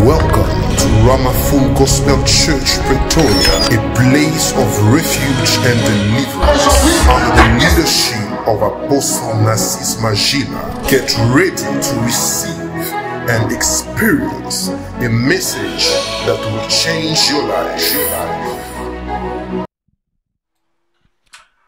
Welcome to Ramaful Gospel Church, Pretoria, a place of refuge and deliverance under the leadership of Apostle Narcisse Magila. Get ready to receive and experience a message that will change your life.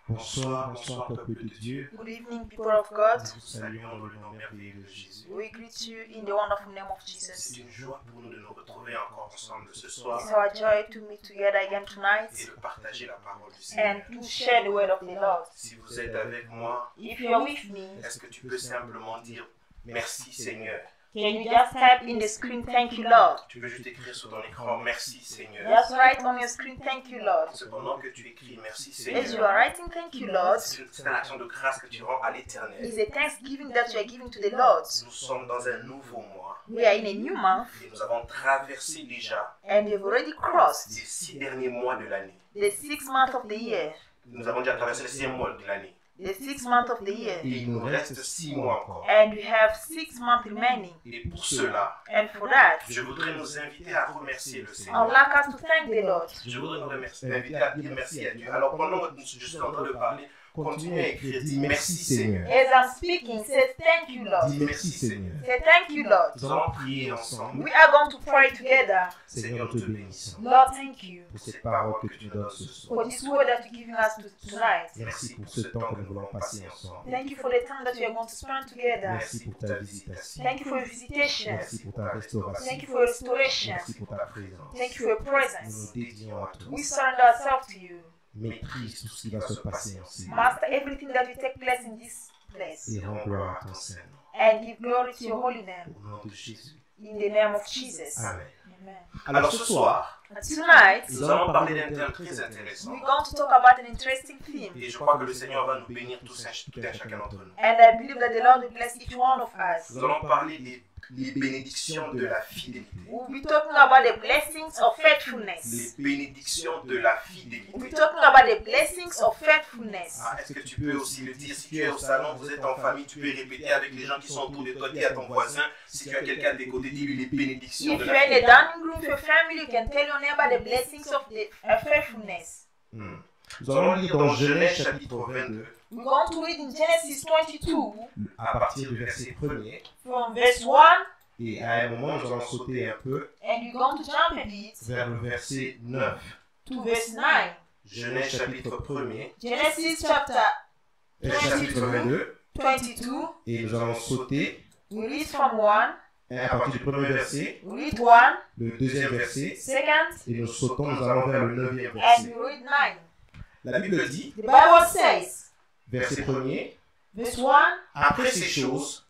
Bonsoir, peuple de Dieu. Good evening, people of God. Nous vous saluons dans le nom merveilleux de Jésus. We greet you in the wonderful name of Jesus. C'est une joie pour nous de nous retrouver encore ensemble ce soir It's our joy to meet together again et tonight de partager la parole du Seigneur. and to share the word of the Lord. Si vous êtes avec moi, If you're with me, est-ce que tu peux simplement dire merci Seigneur? can you just type in the screen, thank you, Lord? Tu peux juste écrire sur ton écran merci Seigneur. Just write on your screen, thank you, Lord. Cependant que tu écris merci As you Seigneur, are writing, thank you, Lord, c'est une action de grâce que tu rends à l'Éternel. is a thanksgiving that you are giving to the Lord. Nous sommes dans un nouveau mois We are in a new month et nous avons traversé déjà and we've already crossed les 6 derniers mois de l'année. the 6th month of the year. Nous avons déjà traversé le 6e mois de l'année. The 6th month of the year. Et il nous reste 6 mois encore. And we have 6 months remaining. Et pour cela, And for that, je voudrais nous inviter à remercier le I would Seigneur. like us to thank the Lord. Je voudrais nous inviter à dire merci à Dieu. Alors pendant que je suis en train de parler, continuez à écrire, dis merci Seigneur. As I'm speaking, say thank you, Lord. Dis merci Seigneur. Say thank you, Lord. Nous allons prier ensemble. We are going to pray together. Seigneur, nous te bénissons Lord, thank you pour cette parole que tu nous donnes ce soir. for this word that you're giving us tonight. Merci pour ce temps que nous voulons passer ensemble. Thank you for the time that we are going to spend together. Merci pour ta visitation. Thank you for your visitation. Merci pour ta restauration. Thank you for your restoration. Merci pour ta présence. Thank you for your Nous presence. nous dédions à toi. We surrender ourselves to you. Maîtrise tout ce qui va se passer ensemble. Master everything that will take place in this place. Et rends gloire à ton Saint nom. And give glory to your holy name. Au nom de Jésus. In the name of Jesus. Amen. Amen. Alors ce soir, Tonight, nous allons parler d'un thème très intéressant. we're going to talk about an interesting theme. Et je crois que le Seigneur va nous bénir tout un chacun d'entre nous. And I believe that the Lord will bless each one of us. Nous allons parler des bénédictions de la fidélité. We'll be talking about the blessings of faithfulness. Les bénédictions de la fidélité. We'll be talking about the blessings of faithfulness. Ah, est-ce que tu peux aussi le dire? Si tu es au salon, vous êtes en famille, tu peux répéter avec les gens qui sont autour de toi, dis à ton voisin. Si tu as quelqu'un de tes côtés, dis-lui les bénédictions If de you're la in a fidélité. dining room with your family, you can tell your neighbor the blessings of the faithfulness. Nous allons lire dans Genèse chapitre 22, We're going to read in Genesis 22 à partir du verset 1er. from verse 1, Et à un moment, nous allons sauter un peu and we're going to jump a bit vers le verset 9. to verse 9. Genèse chapitre 1er, Genesis chapter chapitre 22. 22, Et nous allons sauter we read from 1, à partir du premier verset, we read 1, le deuxième verset, second, et nous sautons, nous allons vers le neuvième and verset. we read 9. La Bible dit, The Bible says, verset 1er, verse 1, après ces choses,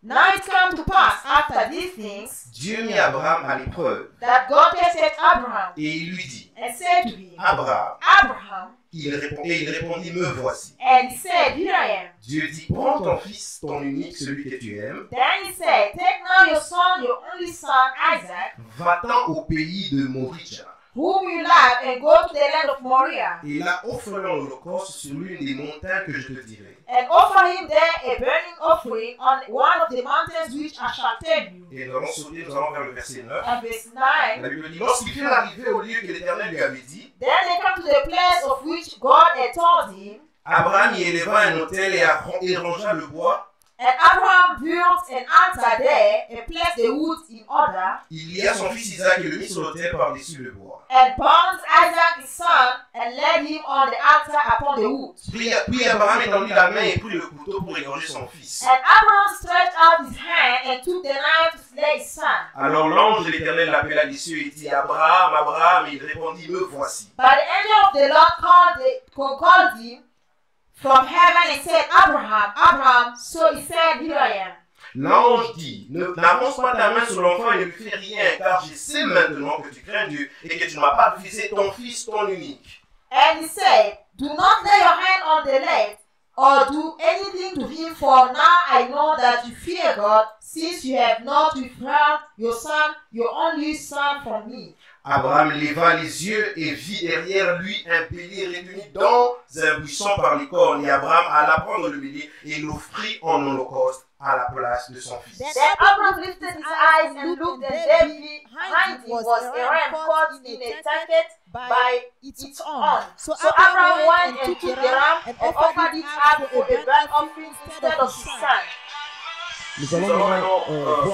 now it came to pass after these things Dieu mit Abraham à l'épreuve that God tested Abraham et il lui dit, and said to him, Abraham, Abraham, il répondit, me voici. and he said, here I am. Dieu dit, prends ton fils, ton unique, celui que tu aimes, Then he said, take now your son, your only son, Isaac, va-t'en au pays de Moriah, whom you love, and go to the land of Moriah, et là offre-le en holocauste sur l'une des montagnes que je te dirai. and offer him there a burning offering on one of the mountains which I shall tell you. Et nous allons sauter, nous allons vers le verset 9. And verse 9, La Bible dit, lorsqu'ils furent arrivés au lieu que l'Éternel lui avait dit, then they come to the place of which God had told him, Abraham y éleva un autel et rangea le bois. and Abraham built an altar there and placed the wood in order, Il lia son fils Isaac et le mit sur l'autel par-dessus le bois. and bound Isaac his son, and laid him on the altar upon the wood. Puis Abraham étendit la main et prit le couteau pour égorger son fils. And Abraham stretched out his hand and took the knife to slay his son. Alors l'ange de l'Éternel l'appela des cieux et dit, Abraham, Abraham, et il répondit, me voici. But the angel of the Lord called him from heaven and said, Abraham, Abraham. So he said, here I am. L'ange dit, n'avance pas ta main sur l'enfant et ne lui fais rien, car je sais maintenant que tu crains Dieu et que tu ne m'as pas refusé ton fils, ton unique. And he said, do not lay your hand on the lad or do anything to him, for now I know that you fear God, since you have not withheld your son, your only son, from me. Abraham leva les yeux et vit derrière lui un bélier retenu dans un buisson par les cornes. Et Abraham alla prendre le bélier et l'offrit en holocauste à la place de son fils. Then Abraham lifted his eyes and looked, and there behind him was a ram caught in a thicket by its horn. So Abraham went and took the ram and offered it up for a burnt offering instead of his son. Nous allons maintenant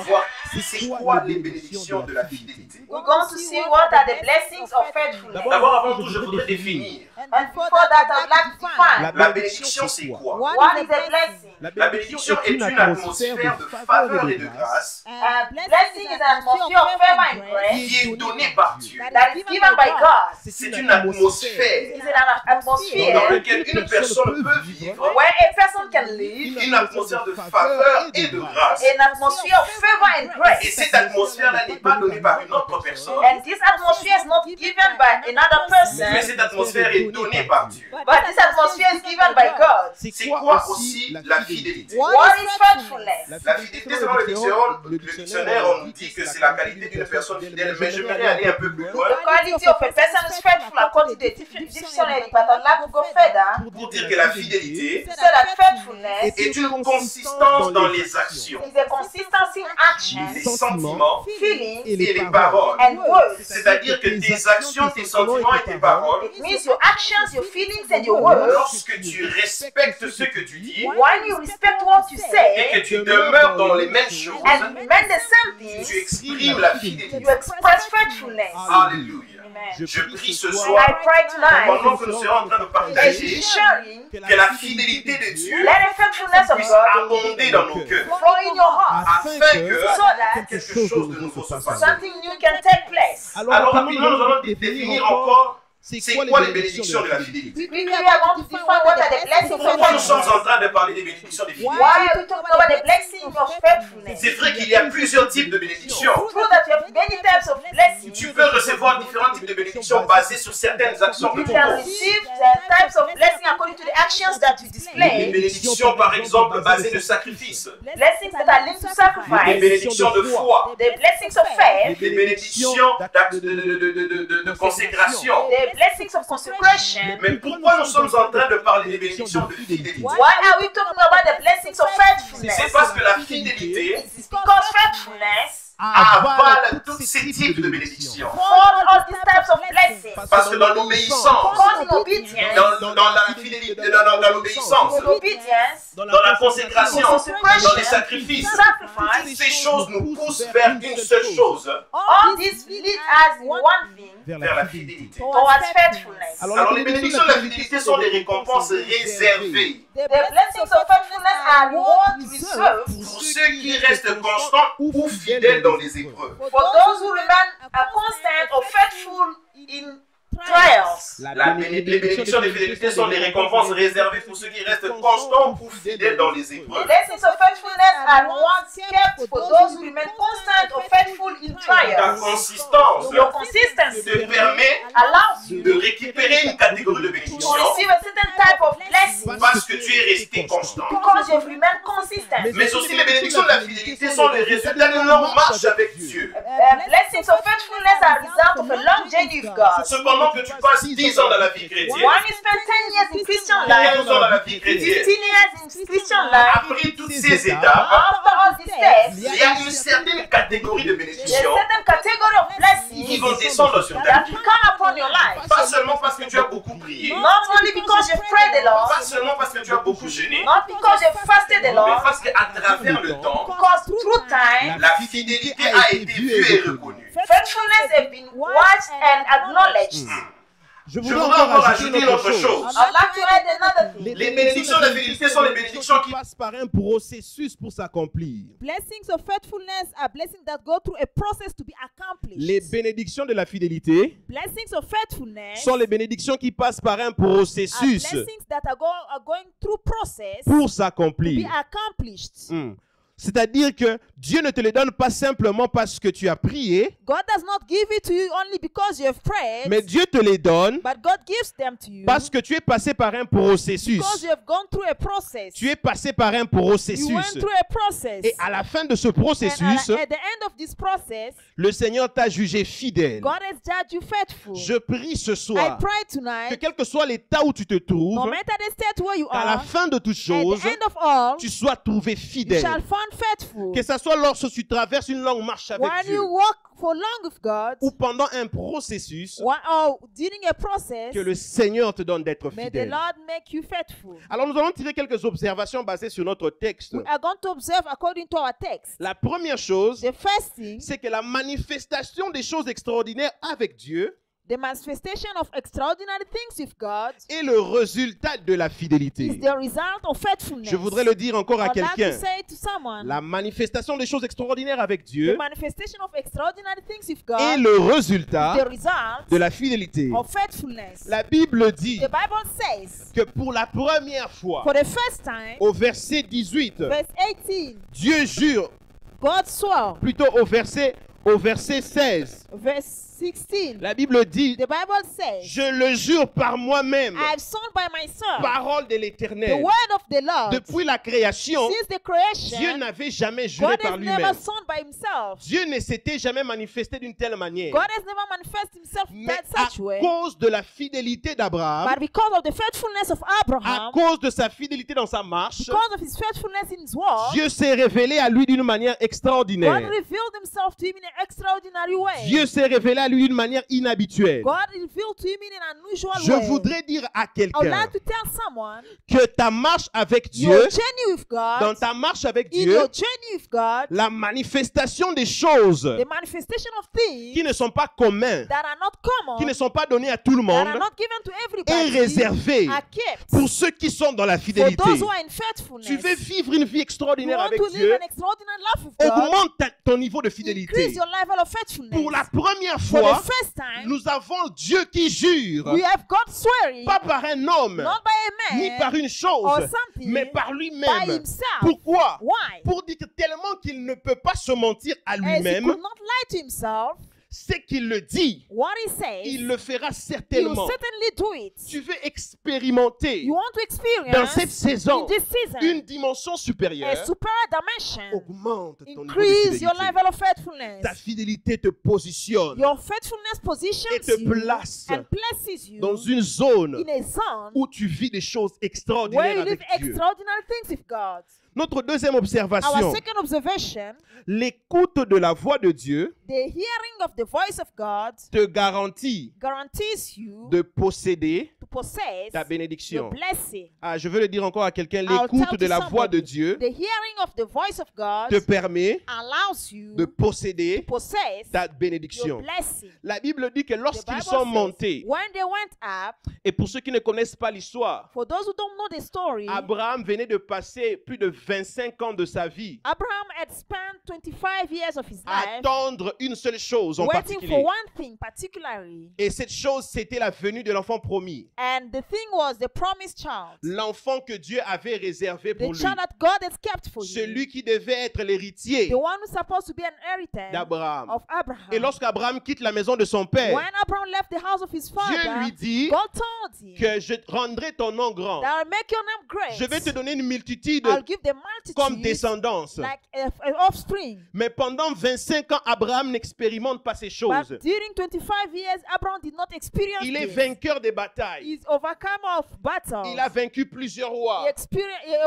voir c'est quoi les bénédictions de la fidélité. We're going to see what are the blessings of faithfulness. D'abord, avant tout, je voudrais définir. And before that, I'd like to define La bénédiction, c'est quoi? what is a blessing. La bénédiction est une atmosphère de faveur et de grâce A blessing is an atmosphere of favor and grace qui est donnée par Dieu. that is given by God. C'est une atmosphère It's an atmosphere dans laquelle une personne peut vivre where a person can live une atmosphère de faveur et de grâce. in an atmosphere of favor and Et grace. cette atmosphère-là n'est pas donnée par une autre personne, And this atmosphere is not given by another mais person, cette atmosphère est donnée par Dieu. but this atmosphere is given by God. C'est quoi aussi la fidélité? What is faithfulness? La fidélité, selon le dictionnaire, on nous dit que c'est la qualité d'une personne fidèle, mais je voudrais aller un peu plus loin The quality of a person is faithful according to the dictionary, but I'd like to go further. pour dire que la fidélité So that faithfulness est une consistance dans les actions, is a consistency in action, les sentiments feelings, et les paroles. and words. C'est-à-dire que tes actions, tes sentiments et tes paroles, It means your actions, your feelings, and your words. lorsque tu respectes ce que tu dis When you respect what you et say que tu demeures dans les mêmes choses, and remain the same things, tu exprimes la fidélité. you express faithfulness. Alléluia. Amen. Je prie ce I soir, pray tonight pendant que nous serons en train de as partager, you sharing, que la fidélité de Dieu let the faithfulness of puisse God abonder dans nos cœurs, flow in your heart afin que so that quelque chose de nouveau se passe. something new can take place. Alors rapidement, nous allons définir encore c'est quoi les bénédictions de la fidélité. Quickly, we are going to define what are the blessings of Pourquoi nous sommes faithfulness. en train de parler des bénédictions de fidélité? Why are we talking about the blessings of faithfulness? C'est vrai qu'il y a plusieurs types de bénédictions. True that you have many types of blessings. Tu peux recevoir différents types de bénédictions basées sur certaines actions que You tu can poses. receive the types of blessing according to the actions that you Des display. bénédictions, par exemple, basées de sacrifices. Blessings that are linked to Des sacrifice. bénédictions de foi. The blessings of faith. Des bénédictions de consécration. The blessings of consecration. Mais pourquoi nous sommes en train de parler des bénédictions de fidélité? Why are we talking about the blessings of faithfulness? C'est parce que la fidélité It's because faithfulness avale tous ces types de bénédictions. holds all these types of blessings. Parce que dans l'obéissance, Because in obedience, dans la fidélité, dans l'obéissance, in obedience, dans la consécration, dans les sacrifices, toutes ces choses nous poussent vers une seule chose, all this lead us in one thing, vers la fidélité. towards faithfulness. Alors les bénédictions de la fidélité sont des récompenses réservées The blessings of faithfulness are rewards reserved pour ceux qui restent constants ou fidèles dans les épreuves. for those who remain constant or faithful in trials. Les bénédictions de fidélité sont des récompenses réservées pour ceux qui restent constants ou fidèles dans les The épreuves. blessings of faithfulness are rewards kept for those who remain constant or faithful in Ta trials. consistance Your consistency te permet allows you de récupérer une catégorie de to bénédictions receive a certain type of blessing parce que tu es resté constant. because you've remained consistent. Mais aussi les bénédictions de la fidélité sont le résultat d'une longue marche avec Dieu. Blessings of faithfulness are a result of a long journey with God. Cependant que tu passes 10 ans dans la vie chrétienne, When you spend 10 years in Christian life, 15 ans dans la vie 15 chrétienne, years in Christian life, après toutes ces étapes, after all these steps, il y a une certaine catégorie de there's a bénédictions certain category of qui blessings vont descendre sur ta that vie. will come upon your life. Pas seulement parce que tu as beaucoup prié, Not only because you've prayed a lot, pas seulement parce que tu as beaucoup jeûné, not because you've fasted a mais lot, parce qu'à travers le temps, because through time, la fidélité a été vue et reconnue. faithfulness has been watched and acknowledged. Je voudrais encore ajouter une autre chose. I'd like to add another thing. Les bénédictions de la fidélité sont les bénédictions qui passent par un processus pour s'accomplir. Blessings of faithfulness are blessings that go through a process to be accomplished. Les bénédictions de la fidélité Blessings of faithfulness sont les bénédictions qui passent par un are processus blessings that are going through process pour to be s'accomplir. accomplished. Hmm. C'est-à-dire que Dieu ne te les donne pas simplement parce que tu as prié, God does not give it to you only because you have prayed, mais Dieu te les donne but God gives them to you parce que tu es passé par un processus. because you have gone through a process. Tu es passé par un You processus. went through a process. Et à la fin de ce And processus, at the end of this process, le Seigneur t'a jugé fidèle. God has judged you faithful. Je prie ce I soir pray que tonight, quel que soit l'état où tu te no trouves, matter the state where you qu'à la are, fin de toute at chose, the end of all, tu sois trouvé you fidèle. shall find faithful. Que ce soit lorsque tu traverses une longue marche avec When Dieu you walk for long with God, ou pendant un processus, or during a process, que le Seigneur te donne d'être may the fidèle. Lord make you faithful. Alors nous allons tirer quelques observations basées sur notre texte. We are going to observe according to our text. La première chose, The first thing, c'est que la manifestation des choses extraordinaires avec Dieu the manifestation of extraordinary things with God, est le résultat de la is fidélité. the result of faithfulness. Je voudrais le dire encore à I'd like to quelqu'un. say to someone, La manifestation des choses extraordinaires avec the Dieu manifestation of extraordinary things with est God le is résultat the result de la fidélité. of faithfulness. La Bible dit The Bible says, que pour la première fois, for the first time, au verset 18, verse 18, Dieu jure, God swore. plutôt au verset 16, Verse 16, la Bible dit, the Bible says, je le jure par moi-même, I have sworn by myself, parole de the l'Éternel. word of the Lord, Depuis la création, since the Dieu creation, n'avait jamais juré God par has never lui-même. sworn by himself. Dieu ne s'était jamais manifesté d'une telle manière. God has never manifested himself Mais that à such way. cause de la fidélité d'Abraham, But because of the faithfulness of à Abraham, cause de sa fidélité dans sa marche, because of his faithfulness in his walk, Dieu s'est révélé à lui d'une manière God extraordinaire. revealed himself to him in an extraordinary way. Dieu s'est révélé à lui d'une manière inhabituelle. God revealed to him in an unusual Je way. voudrais dire à I would quelqu'un like to tell someone, que ta marche avec Dieu, your journey with dans God, ta marche avec in Dieu, your journey with God, la manifestation des choses the manifestation of things qui ne sont pas communs, that are not qui ne common, sont pas donnés à tout le that monde, are not given to est everybody, réservée are kept pour ceux qui sont dans la for fidélité. those who are in faithfulness. Tu veux vivre une vie You extraordinaire want avec to live Dieu, an extraordinary life with God, augmente ton niveau de fidélité. increase your level of faithfulness. Pour la première For the fois, first time, nous avons Dieu qui jure, we have God swearing, pas par un homme, not by a ni man, par une or chose, something, mais par by lui-même. himself. Pourquoi? Why? Pour dire que tellement qu'il ne peut pas se mentir à As he lui-même, could not lie to himself, c'est qu'il le dit, what he says, il le fera he will certainement. certainly do it. Tu veux expérimenter You want to dans cette experience saison in this season une dimension a supérieure, superior dimension. augmente ton niveau de Increase your fidélité. level of faithfulness. Ta fidélité te positionne Your faithfulness et positions te you place and places you dans une zone in a zone où tu vis des choses where extraordinaires you live avec Dieu. extraordinary things with God. Notre deuxième Our observation, second observation, l'écoute de la voix de Dieu the hearing of the voice of God te garantit guarantees you de posséder to possess ta your bénédiction. blessing. Ah, je veux le dire encore à quelqu'un, I'll l'écoute tell de to la voix de somebody, Dieu the hearing of the voice of God te permet allows you de to posséder possess ta your bénédiction. blessing. La Bible dit que The lorsqu'ils Bible sont says, montés, when they went up, et pour ceux qui ne connaissent pas l'histoire, for those who don't know the story, Abraham venait de passer plus de 25 ans de sa vie Abraham had spent 25 years of his à life attendre une seule chose en waiting particulier. for one thing particularly, Et cette chose, c'était la venue de l'enfant promis. and the thing was the promised child, L'enfant que Dieu avait réservé the pour lui. child that God has kept for you, Celui qui devait être l'héritier the one who's supposed to be an inheritance d'Abraham. of Abraham. Et lorsqu'Abraham quitte la maison de son père, When Abraham left the house of his Dieu father, lui dit God told him que je rendrai ton nom grand. that I'll make your name great. Je vais te donner une multitude I'll give the comme multitude descendance. like a offspring. Mais pendant 25 ans, Abraham n'expérimente pas ces choses. But during 25 years, Abraham did not experience Il est this. vainqueur des batailles. He's overcome of battles. Il a vaincu plusieurs He rois.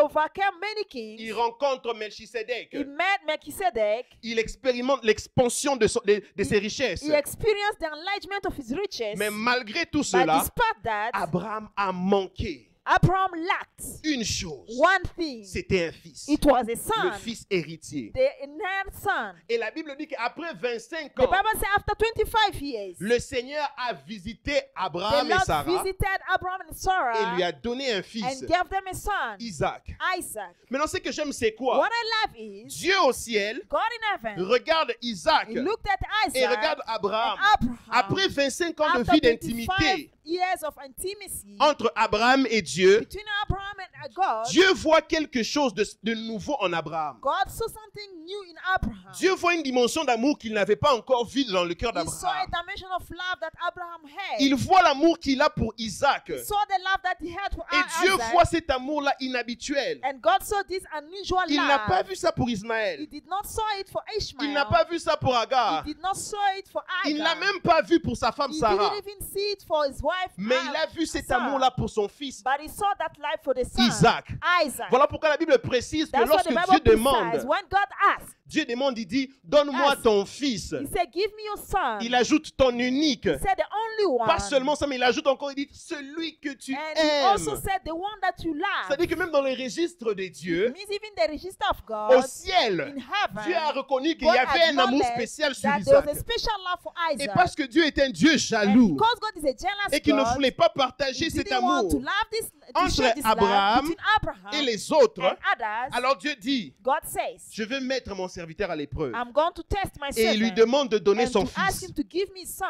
overcame many kings. Il rencontre Melchisedec. He met Melchizedek. Il expérimente l'expansion de ses richesses. He experienced the enlargement of his riches. Mais malgré tout But cela, despite that, Abraham a manqué Abraham lacked une chose. one thing. C'était un fils. It was a Le son, fils héritier. the inherit son. Et la Bible dit qu'après 25 The ans, Bible says after 25 years, le Seigneur a visité the Abraham et Lord Sarah visited Abraham and et Sarah lui a donné un fils, and gave them a son, Isaac. Isaac. Maintenant, ce que j'aime, c'est quoi? What I love is Dieu au ciel God in heaven. regarde Isaac He looked at et Isaac regarde Abraham. and Abraham. Après 25 ans de After vie 25 d'intimité, years of intimacy entre Abraham et Dieu, between Abraham and God, Dieu voit quelque chose de nouveau en Abraham. God saw something new in Abraham. Dieu voit une dimension d'amour qu'il n'avait pas encore vue dans le cœur He saw a d'Abraham. dimension of love that Abraham had. Il voit l'amour qu'il a pour Isaac. He saw the love that he had for Et Dieu Isaac. voit cet amour-là inhabituel. And God saw this unusual Il n'a pas love. vu ça pour He Ismaël. did not saw it for Ishmael. Il n'a pas vu ça pour Agar. He did not saw it for Il n'a Agar. même pas vu pour sa femme He Sarah. didn't even see it for his wife. Mais il a vu cet Sarah. amour-là pour son fils, But he saw that life for the son, Isaac. Isaac. Voilà pourquoi la Bible précise que That's what the lorsque Bible Dieu emphasizes. demande, When God asks, Dieu demande, il dit, donne-moi Yes. ton fils. he said, give me your son. Il ajoute ton unique. He said, the only one. Pas seulement ça, mais il ajoute encore, il dit, celui que tu And he also aimes. said, the one that you love. C'est-à-dire que même dans les registres de Dieu, It means even the register of au God ciel, in heaven, Dieu a reconnu qu'il God y avait un amour acknowledged spécial sur that there was Isaac. a special love for Et Isaac. parce que Dieu est un Dieu And jaloux because God is a jealous et qu'il ne God, voulait pas he partager cet didn't want amour to love this, to entre share this Abraham love between Abraham et les autres, and others. alors Dieu dit, God says, je vais mettre mon serviteur à l'épreuve. I'm going to test my Et il lui servant demande de donner and son to ask fils. him to give me his son.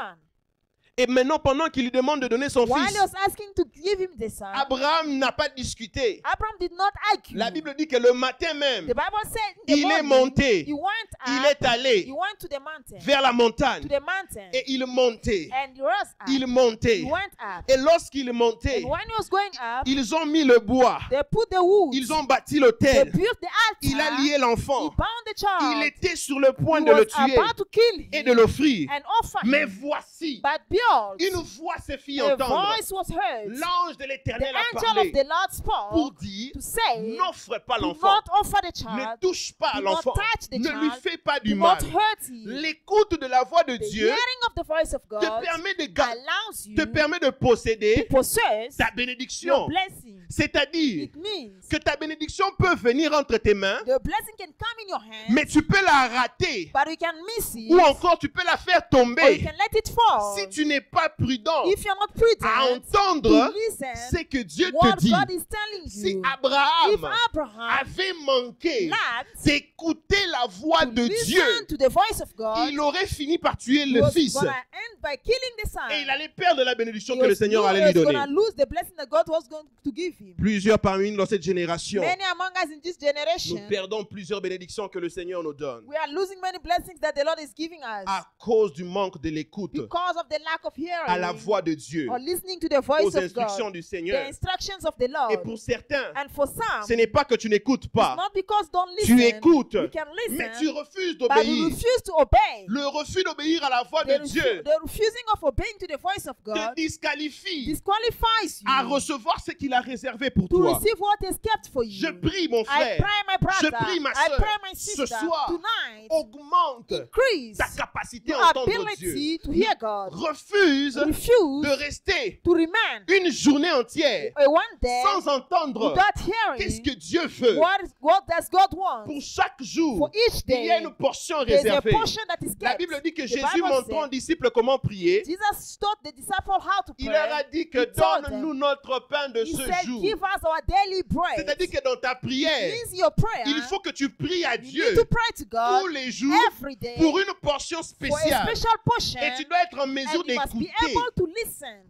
Et maintenant, pendant qu'il lui demande de donner son While fils, he was asking to give him the son, Abraham n'a pas discuté. Abraham did not argue. La Bible dit que le matin même, The Bible said in the il est morning, monté, he went il up, est allé he went to the mountain, vers la montagne to the mountain, et il montait, and he was up. il montait. He went up. Et lorsqu'il montait, And when he was going up, ils ont mis le bois, they put the wood. ils ont bâti They l'autel, built the altar. il a lié He l'enfant, bound the child. il était sur le point He de le was tuer about to kill him et de l'offrir. and offer Mais him. voici, But behold, une voix se fit a entendre. voice was heard. L'ange de The l'Éternel a angel parlé of the Lord pour spoke dire, to say, n'offre pas do l'enfant, not offer the ne child, touche pas à do not l'enfant, touch the ne lui child, fais pas do du not mal. hurt him. L'écoute de la voix de The Dieu hearing of the voice of te God permet de allows you te permet de to posséder possess ta your bénédiction. blessing. C'est-à-dire It means que ta bénédiction peut venir entre tes mains, the blessing can come in your hands, mais tu peux la rater but you can miss it, ou encore tu peux la faire or you tomber can let it fall. si tu n'es pas prudent If you're not à prudent entendre to listen ce que Dieu te what dit. God is telling Si you, if Abraham Abraham avait manqué lacked d'écouter la voix to de Dieu, listen to the voice of God, il aurait fini par tuer he le was fils gonna end by killing the son. et il allait perdre la bénédiction He que le was Seigneur allait lui donner. gonna lose the blessing that God was going to give him. Plusieurs parmi nous dans cette génération, Many among us in this nous generation, perdons plusieurs bénédictions que le Seigneur nous donne we are losing many blessings that the Lord is giving us à cause du manque de l'écoute because of the lack of à la hearing voix de Dieu, or listening to the voice aux of instructions God, du the Seigneur. instructions of the Et Lord. pour certains, And for some, ce n'est pas que tu n'écoutes it's pas, not because don't listen, tu écoutes, you can mais listen, tu refuses but you d'obéir. refuse to obey. Le refus d'obéir à la voix de The, Dieu the refusing of obeying to the voice of te God disqualifie disqualifies à you recevoir ce qu'il a réservé pour to toi. receive what is kept for Je you. prie, mon I frère, pray, my je brother, prie, ma I sœur, pray, my ce sister, soir, tonight, augmente increase ta capacité your à entendre Dieu. ability to hear God. Refuse Refuse de rester to remain une journée entière a one day sans entendre without qu'est-ce hearing que Dieu veut. what does God want. Pour chaque jour, For each il y a day, une portion there's a réservée. portion that is La kept. Bible dit que The Jésus, Bible montrant aux said, disciples comment prier, Jesus taught the disciples how to il leur a pray. dit que He told donne-nous them, notre pain de He ce said, jour. give us our daily bread. C'est-à-dire que dans ta It prière, means your prayer. il faut que tu pries à You need Dieu to pray to tous God les jours every day pour une portion for a spéciale. special portion, Et tu dois être en mesure and you must be d'écouter able to listen.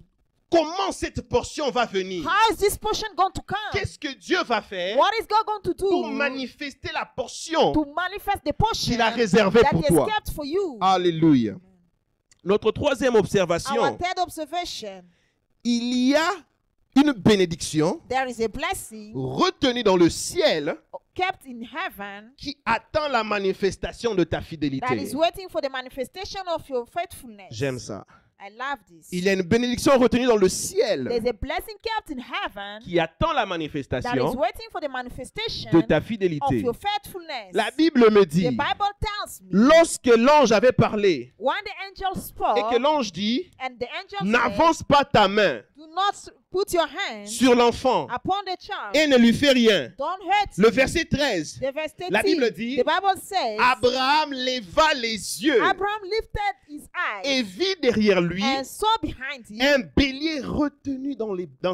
comment cette portion va venir. How is this portion going to come? Qu'est-ce que Dieu va faire What is God going to pour do manifester la portion to manifest the portion qu'il a réservée that pour is toi. kept for you? Alléluia. Notre troisième observation, Our third observation, il y a une bénédiction there is a blessing retenue dans le ciel kept in heaven qui attend la manifestation de ta that fidélité. is waiting for the manifestation of your faithfulness. J'aime ça. I love this. Il y a une bénédiction retenue dans le ciel There's a blessing kept in heaven qui attend la that is manifestation waiting for the manifestation de ta of fidélité. your faithfulness. La Bible me The dit, Bible tells me lorsque l'ange avait parlé when the angel spoke et que l'ange dit, and the angel said, n'avance pas ta main do not put your hand sur l'enfant upon the child. et ne lui fais rien. Don't hurt Le him. verset 13, The verse 13, la Bible dit, the Bible says, Abraham leva les yeux Abraham lifted his eyes et vit derrière lui and saw behind him un bélier retenu dans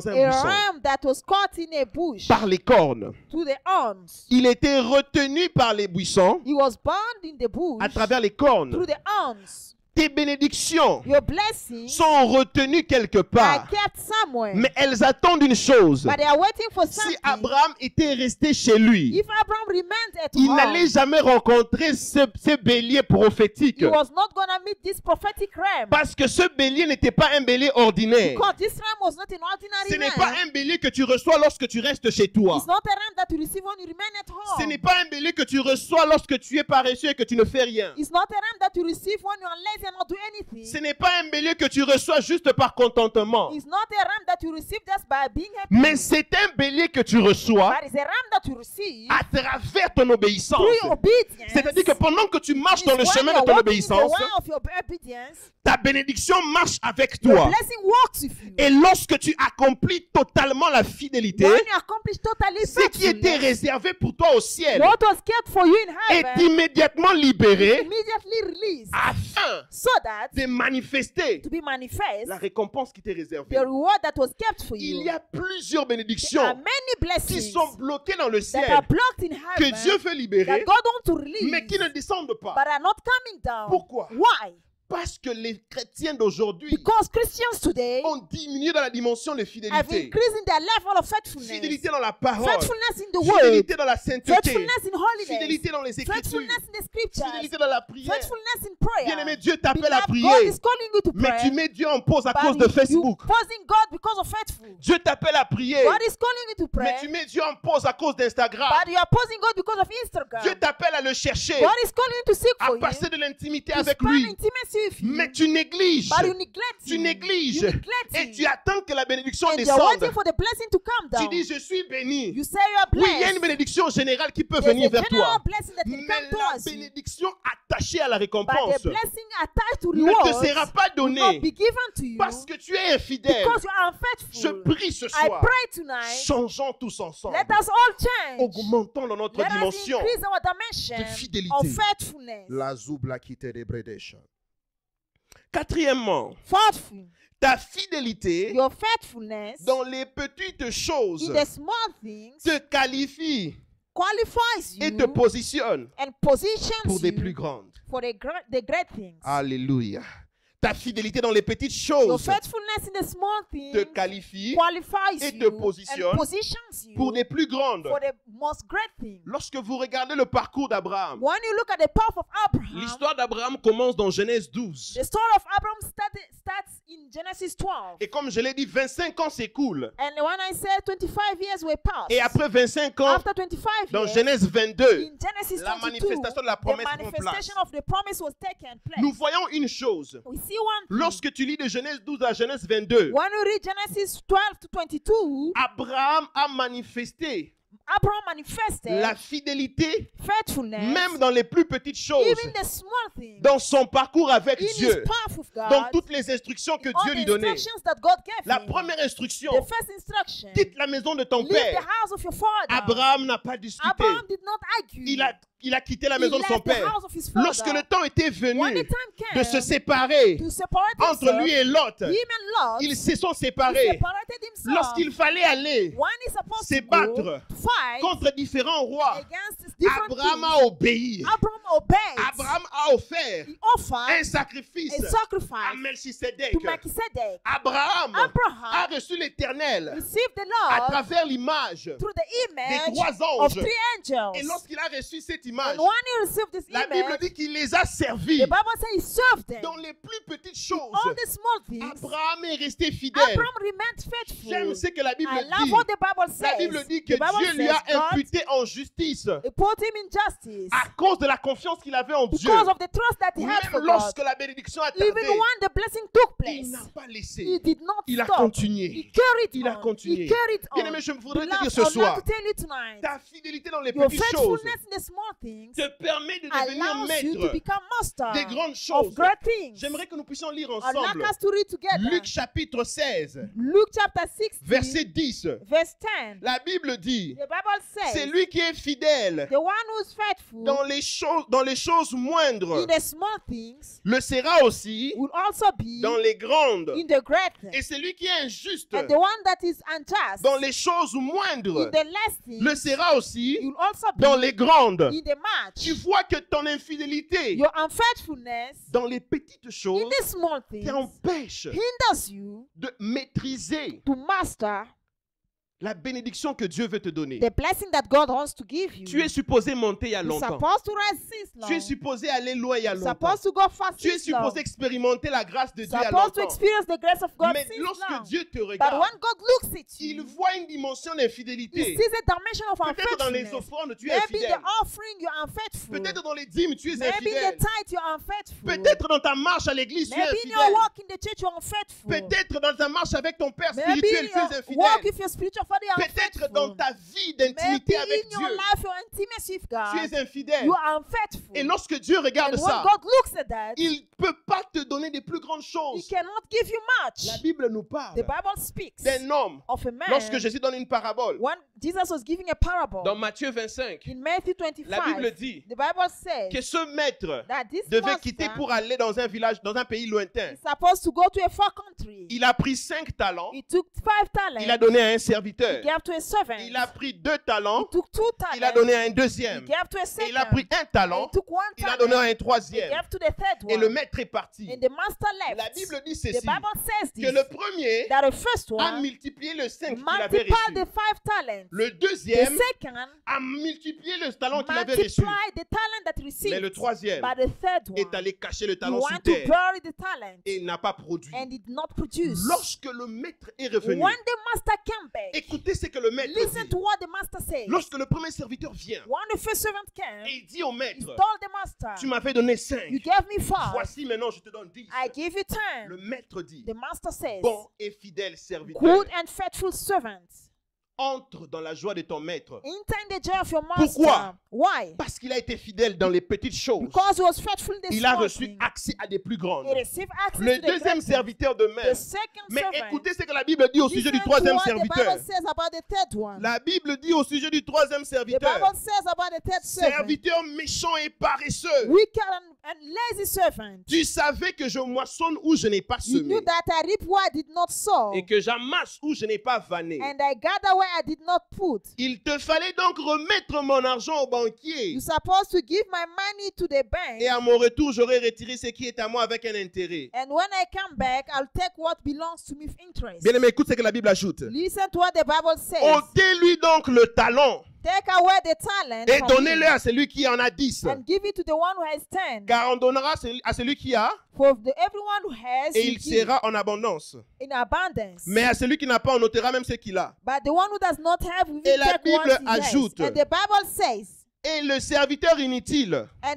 un a buisson ram that was caught in a bush par les cornes. to the horns. Il était retenu par les buissons He was bound in the bush à travers les cornes, through the horns, tes bénédictions Your blessings sont retenues quelque are part, kept somewhere. mais elles attendent une chose. But they are waiting for Si something. Abraham était resté chez lui, If Abraham remained at il home, n'allait jamais rencontrer ce bélier prophétique. he was not going to meet this prophetic ram. Parce que ce bélier n'était pas un bélier ordinaire. Because this ram was not an ordinary Ce n'est ram. pas un bélier que tu reçois lorsque tu restes chez toi. It's not a ram that you receive when you remain at home. Ce n'est pas un bélier que tu reçois lorsque tu es paresseux et que tu ne fais rien. It's not a ram that you receive when you are lazy and not do anything. Ce n'est pas un bélier que tu reçois juste par contentement. It's not a ram that you receive just by being happy. Mais c'est un bélier que tu reçois But it's a ram that you receive à travers ton obéissance. through your obedience. C'est-à-dire que pendant que tu marches dans le It's when chemin you're de ton walking in the obéissance, way of your obedience, ta bénédiction marche avec your toi. blessing walks with you. Et lorsque tu accomplis totalement la fidélité, When you accomplish totally ce qui était faithfulness, réservé pour toi au ciel what was kept for you in est heaven immédiatement libéré immediately released, afin so that de manifester to be manifest la récompense qui t'est réservée. the reward that was kept for Il you. y a plusieurs There are bénédictions many qui blessings sont bloquées dans le that ciel, are blocked in que heaven Dieu veut libérer, that God wants to release, mais qui ne descendent pas. but are not coming down. Pourquoi? Why? Parce que les chrétiens d'aujourd'hui Because Christians today ont diminué dans la dimension de have fidélité. increased in their level of faithfulness. Fidélité dans la parole, Faithfulness in the word. fidélité dans la sainteté, Faithfulness in holiness. fidélité dans les écritures, Faithfulness in the scriptures. fidélité dans la prière. Faithfulness in prayer. Bien-aimé, Dieu t'appelle à Beloved, God prier, is calling you to mais pray. tu mets Dieu en pause à But cause de you Facebook. posing God because of faithful. Dieu t'appelle à prier, God is calling you to mais pray. tu mets Dieu en pause à cause d'Instagram. But you are posing God because of Instagram. Dieu t'appelle à le chercher, God is calling you to seek à for passer Him. de l'intimité To avec spend lui. intimacy with you. Mais tu négliges. But you neglect Tu Him. négliges. You neglect Et Him. tu attends que la bénédiction And you're descende. waiting for the blessing to come Tu down. dis, je suis béni. You say you are Oui, il y a une blessed. bénédiction générale qui peut There's venir a vers general toi. blessing that can Mais come la towards you. bénédiction attachée à la But récompense the blessing attached to ne rewards te sera pas will not donnée be given to you parce que tu es infidèle. because you are Je unfaithful. prie ce I soir. pray tonight. Changeons tous ensemble. Let us all change. Augmentons dans notre Let us dimension increase our dimension de fidélité. of faithfulness. La zoubla qui te débrédèche. Quatrièmement, Faithful. ta fidélité Your faithfulness dans les petites choses in the small things te qualifie qualifies et te you positionne and positions pour des you plus grandes. for the great things. Alléluia. Ta fidélité dans les petites Your choses faithfulness in the small te things qualifie qualifies et te you positionne and positions you pour des plus grandes. for the most great things. Lorsque vous regardez le parcours d'Abraham, When you look at the path of Abraham, l'histoire d'Abraham commence dans Genèse 12. the story of Abraham starts in Genesis 12. Et comme je l'ai dit, 25 ans s'écoulent. And when I said 25 years were passed, Et après 25 ans, after 25 dans years, Genèse 22, in Genesis la 22, manifestation de la the promesse prend place. manifestation of the promise was taken place. Nous voyons une chose. We see one thing. Lorsque tu lis de Genèse 12 à Genèse 22, When we read Genesis 12 to 22, Abraham a manifesté Abraham manifested la fidélité faithfulness même dans les plus petites choses, even the small things dans son parcours avec in his Dieu, path with God, dans toutes les instructions que all Dieu the lui donnait. instructions that God gave La him. première instruction, The first instruction, quitte la maison de ton leave the père. house of your father. Abraham n'a pas discuté. Abraham did not argue. Il a quitté la He maison de son left the père. house of his father. Lorsque le temps était venu When the time came de se séparer to separate entre himself, lui et Lot, him and Lot, ils se sont he séparés. separated himself. Lorsqu'il fallait aller When he's supposed se to go battre to fight contre différents rois, against his different Abraham kings, a obéi. Abraham obeyed. Abraham a offert He offered un sacrifice a à sacrifice Melchisedec. to Melchizedek. Abraham a Abraham reçu l'Éternel received the à Lord travers l'image through the des image 3 of anges. 3 angels. Et lorsqu'il a reçu cette image, And when he received this la Bible image, dit qu'il les a servis the Bible says he served them. dans les plus petites choses. All the small things, Abraham est resté fidèle. Abraham remained faithful. J'aime ce que la Bible I love dit. what the Bible says. La Bible dit que The Bible Dieu lui a says God imputé en justice put him in justice à cause de la confiance qu'il avait en Dieu. because of the trust that he had Même for God. lorsque la bénédiction a Even tardé, when the blessing took il place, n'a pas he laissé. did not Il a stop. continué. He carried Il a on. continué. He carried on. Bien-aimé, je voudrais te Beloved, dire ce I would soir, like to tell you tonight, ta fidélité dans les your petites choses faithfulness in the small things te permet de devenir allows you to maître become master des grandes choses. of great things. J'aimerais que nous puissions lire I'd like ensemble us to read together. Luc chapitre 16, Luke chapter 16, verset 10. verse 10. La Bible dit, The Bible c'est says, lui qui est fidèle the one who's faithful dans les choses moindres in the small things le sera aussi will also be dans les grandes. in the great Et things. celui qui est injuste And the one that is unjust dans les choses in moindres the less things le sera aussi will also be dans les grandes. in the match, tu vois que ton infidélité your unfaithfulness dans les petites choses in these small things t'empêche hinders you de maîtriser to master la bénédiction que Dieu veut te donner. the blessing that God wants to give you. Tu es supposé monter il y a You're longtemps. supposed to rise since long. Tu es supposé aller loin il y a You're longtemps. supposed to go fast Tu es since long. supposé expérimenter la grâce de Dieu il y a Supposed to longtemps. experience the grace of God Mais since lorsque long. Dieu te But regarde, when God looks at il you, voit une dimension He d'infidélité. sees a dimension of Peut-être dans les unfaithfulness. offrandes, tu es Maybe infidèle. the offering, you're unfaithful. Peut-être dans les dîmes, tu es Maybe in the infidèle. tithe, you're unfaithful. Peut-être dans ta marche à l'église, tu es Maybe in your infidèle. walk in the church, you're unfaithful. Peut-être dans ta marche avec ton père Maybe spirituel, in tu es your walk infidèle. with your spiritual father, you're Peut-être dans unfaithful. ta vie Maybe d'intimité avec in your Dieu, life, your intimacy with tu God, es infidèle. you are unfaithful. Et lorsque Dieu regarde And when ça, God looks at that, il ne peut pas te donner des plus grandes He choses. cannot give you much. La Bible nous parle The Bible speaks d'un homme. of a man. Lorsque Jésus donne une parabole, When Jesus was giving a parable dans Matthieu 25, in Matthew la Bible 25, dit the Bible says que ce maître that this devait master quitter pour aller dans un village, dans un pays lointain. is supposed to go to a far country. Il a pris 5 talents, He took 5 talents. il a donné à un He serviteur. gave to a servant. Il a pris 2 He talents, took 2 talents. il a donné à un He deuxième. gave to a Et second. il a pris 1 And talent, he took 1 il a talent. donné à un He troisième. gave to the third Et one. le maître est parti. And the master left. La Bible dit The ceci, Bible says que this. le premier That the first a one multiplié le 5 qu'il avait multiplied reçu. the 5 talents. Le The deuxième second a multiplié le talent qu'il avait reçu. multiplied the talent that he received. Mais le troisième But the third one, est allé cacher le he talent sous went to terre bury the talent et il n'a pas produit. and did not produce. Lorsque le maître est revenu, When the master came back, écoutez ce que le maître listen dit. to what the master says. Lorsque le premier serviteur vient When the first servant came, et il dit au he maître, told the master, tu m'avais donné 5, you gave me 5, voici maintenant je te donne 10. I give you 10. Le maître dit, The master says, bon et fidèle serviteur, good and faithful servant, entre dans la joie de ton maître. enter the joy of your master. Pourquoi? Why? Parce qu'il a été fidèle dans les petites choses. Because he was faithful in the Il a small reçu things. accès à des plus grandes. He received access Le to the deuxième great things. serviteur de même. The second Mais servant, écoutez ce que la Bible dit au sujet du listen to troisième what the serviteur. Bible says about the third one. La Bible dit au sujet du troisième The serviteur, Bible says about the third servant, serviteur méchant et paresseux. wicked and lazy servant. Tu savais que je moissonne où je n'ai pas You semé knew that I reap where I did not sow, et que j'amasse où je n'ai pas vanné. and I gather where I did not put. Il te fallait donc remettre mon argent au banquier You're supposed to give my money to the bank, et à mon retour, j'aurai retiré ce qui est à moi avec un intérêt. and when I come back, I'll take what belongs to me with interest. Bien-aimé, écoute ce que la Bible ajoute. Listen to what the Bible says. Ôtez-lui donc le talent Take away the talent et from donnez-le him à celui qui en a 10. and give it to the one who has 10. Car on donnera à celui qui a For everyone who has, et you il give sera en abondance. in abundance. Mais à celui qui n'a pas, on ôtera même ce qu'il a. But the one who does not have, we Et will la take Bible what he ajoute, has. And the Bible says, et le serviteur inutile, and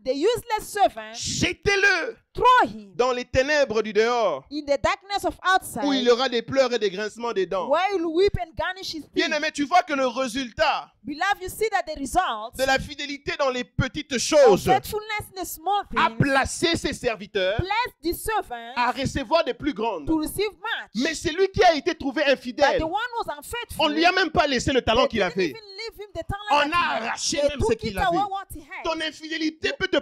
the useless servant, jetez-le throw him dans les ténèbres du dehors, in the darkness of outside, où il y aura des pleurs et des grincements des dents. where he will weep and garnish his teeth. Bien-aimé, tu vois que le résultat Beloved, you see that the result de la fidélité dans les petites of choses faithfulness in the small a things placé ses serviteurs blessed the servant à recevoir des plus grandes. to receive much. Mais celui qui a été trouvé But infidèle, the one who was unfaithful, on ne lui a même pas laissé le talent they qu'il didn't avait. even leave him the talent On that a he had. arraché They même ce took qu'il it avait. away what he had. Ton infidélité peut te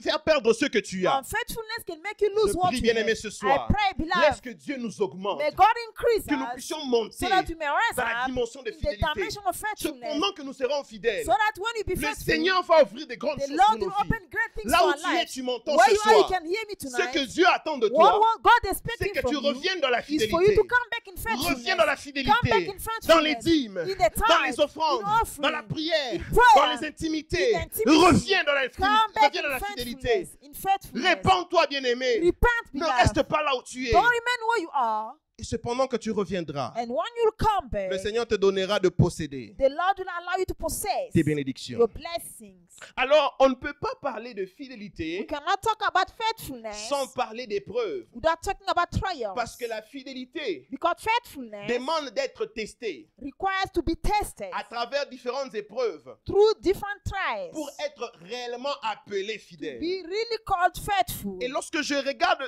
faire perdre ce que tu as. Unfaithfulness can make you lose Je what prie, you bien-aimé, have. ce soir. I pray, Laisse beloved, que Dieu nous augmente, may God increase que nous us puissions monter so that we may rise dans la up dimension de in the fidélité. dimension of faithfulness, Cependant que nous serons fidèles, so that when you be le faithful, Seigneur va ouvrir des grandes the choses Lord pour will nos vies. open great things Là for où our tu es, lives. tu m'entends Where ce you are, you soir. can hear me Ce tonight. que Dieu attend de What toi, God is c'est expecting que tu from you reviennes dans la is for you fidélité. to come back in faithfulness. Reviens dans la Come back fidélité, in faithfulness. dans les dîmes, In the dans tithe, les offrandes, in offering, dans la prière, in prayer, dans les intimités. in intimacy. Reviens dans la Come back reviens dans la in fidélité. faithfulness. In faithfulness. Répands-toi, bien-aimé. Repent, Ne beloved. reste pas là où tu es. Don't remain where you are. Et cependant que tu reviendras, And when you come back, le Seigneur te donnera de posséder the Lord will allow you to possess tes bénédictions. your blessings. Alors, on ne peut pas parler de We fidélité cannot talk about faithfulness sans parler d'épreuves. without talking about trials. Parce que la fidélité Because faithfulness demande d'être testée requires to be tested à travers différentes épreuves through different trials pour être réellement appelé to fidèle. be really called faithful. Et lorsque je regarde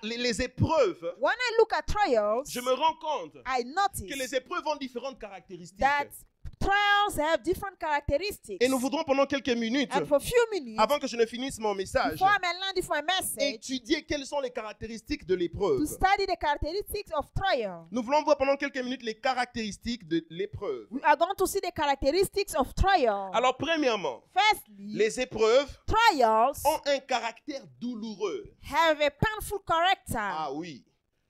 les épreuves, When I look at trials, je me rends compte I que notice les épreuves ont différentes caractéristiques. that trials have different characteristics. Et nous voudrons pendant quelques minutes, And for a few minutes, avant que je ne finisse mon message, before I'm landing for a message, étudier quelles sont les caractéristiques de l'épreuve. to study the characteristics of trial. Nous voulons voir pendant quelques minutes les caractéristiques de l'épreuve. We are going to see the characteristics of trial. Alors, premièrement, Firstly, les épreuves trials ont un caractère douloureux. have a painful character. Ah oui,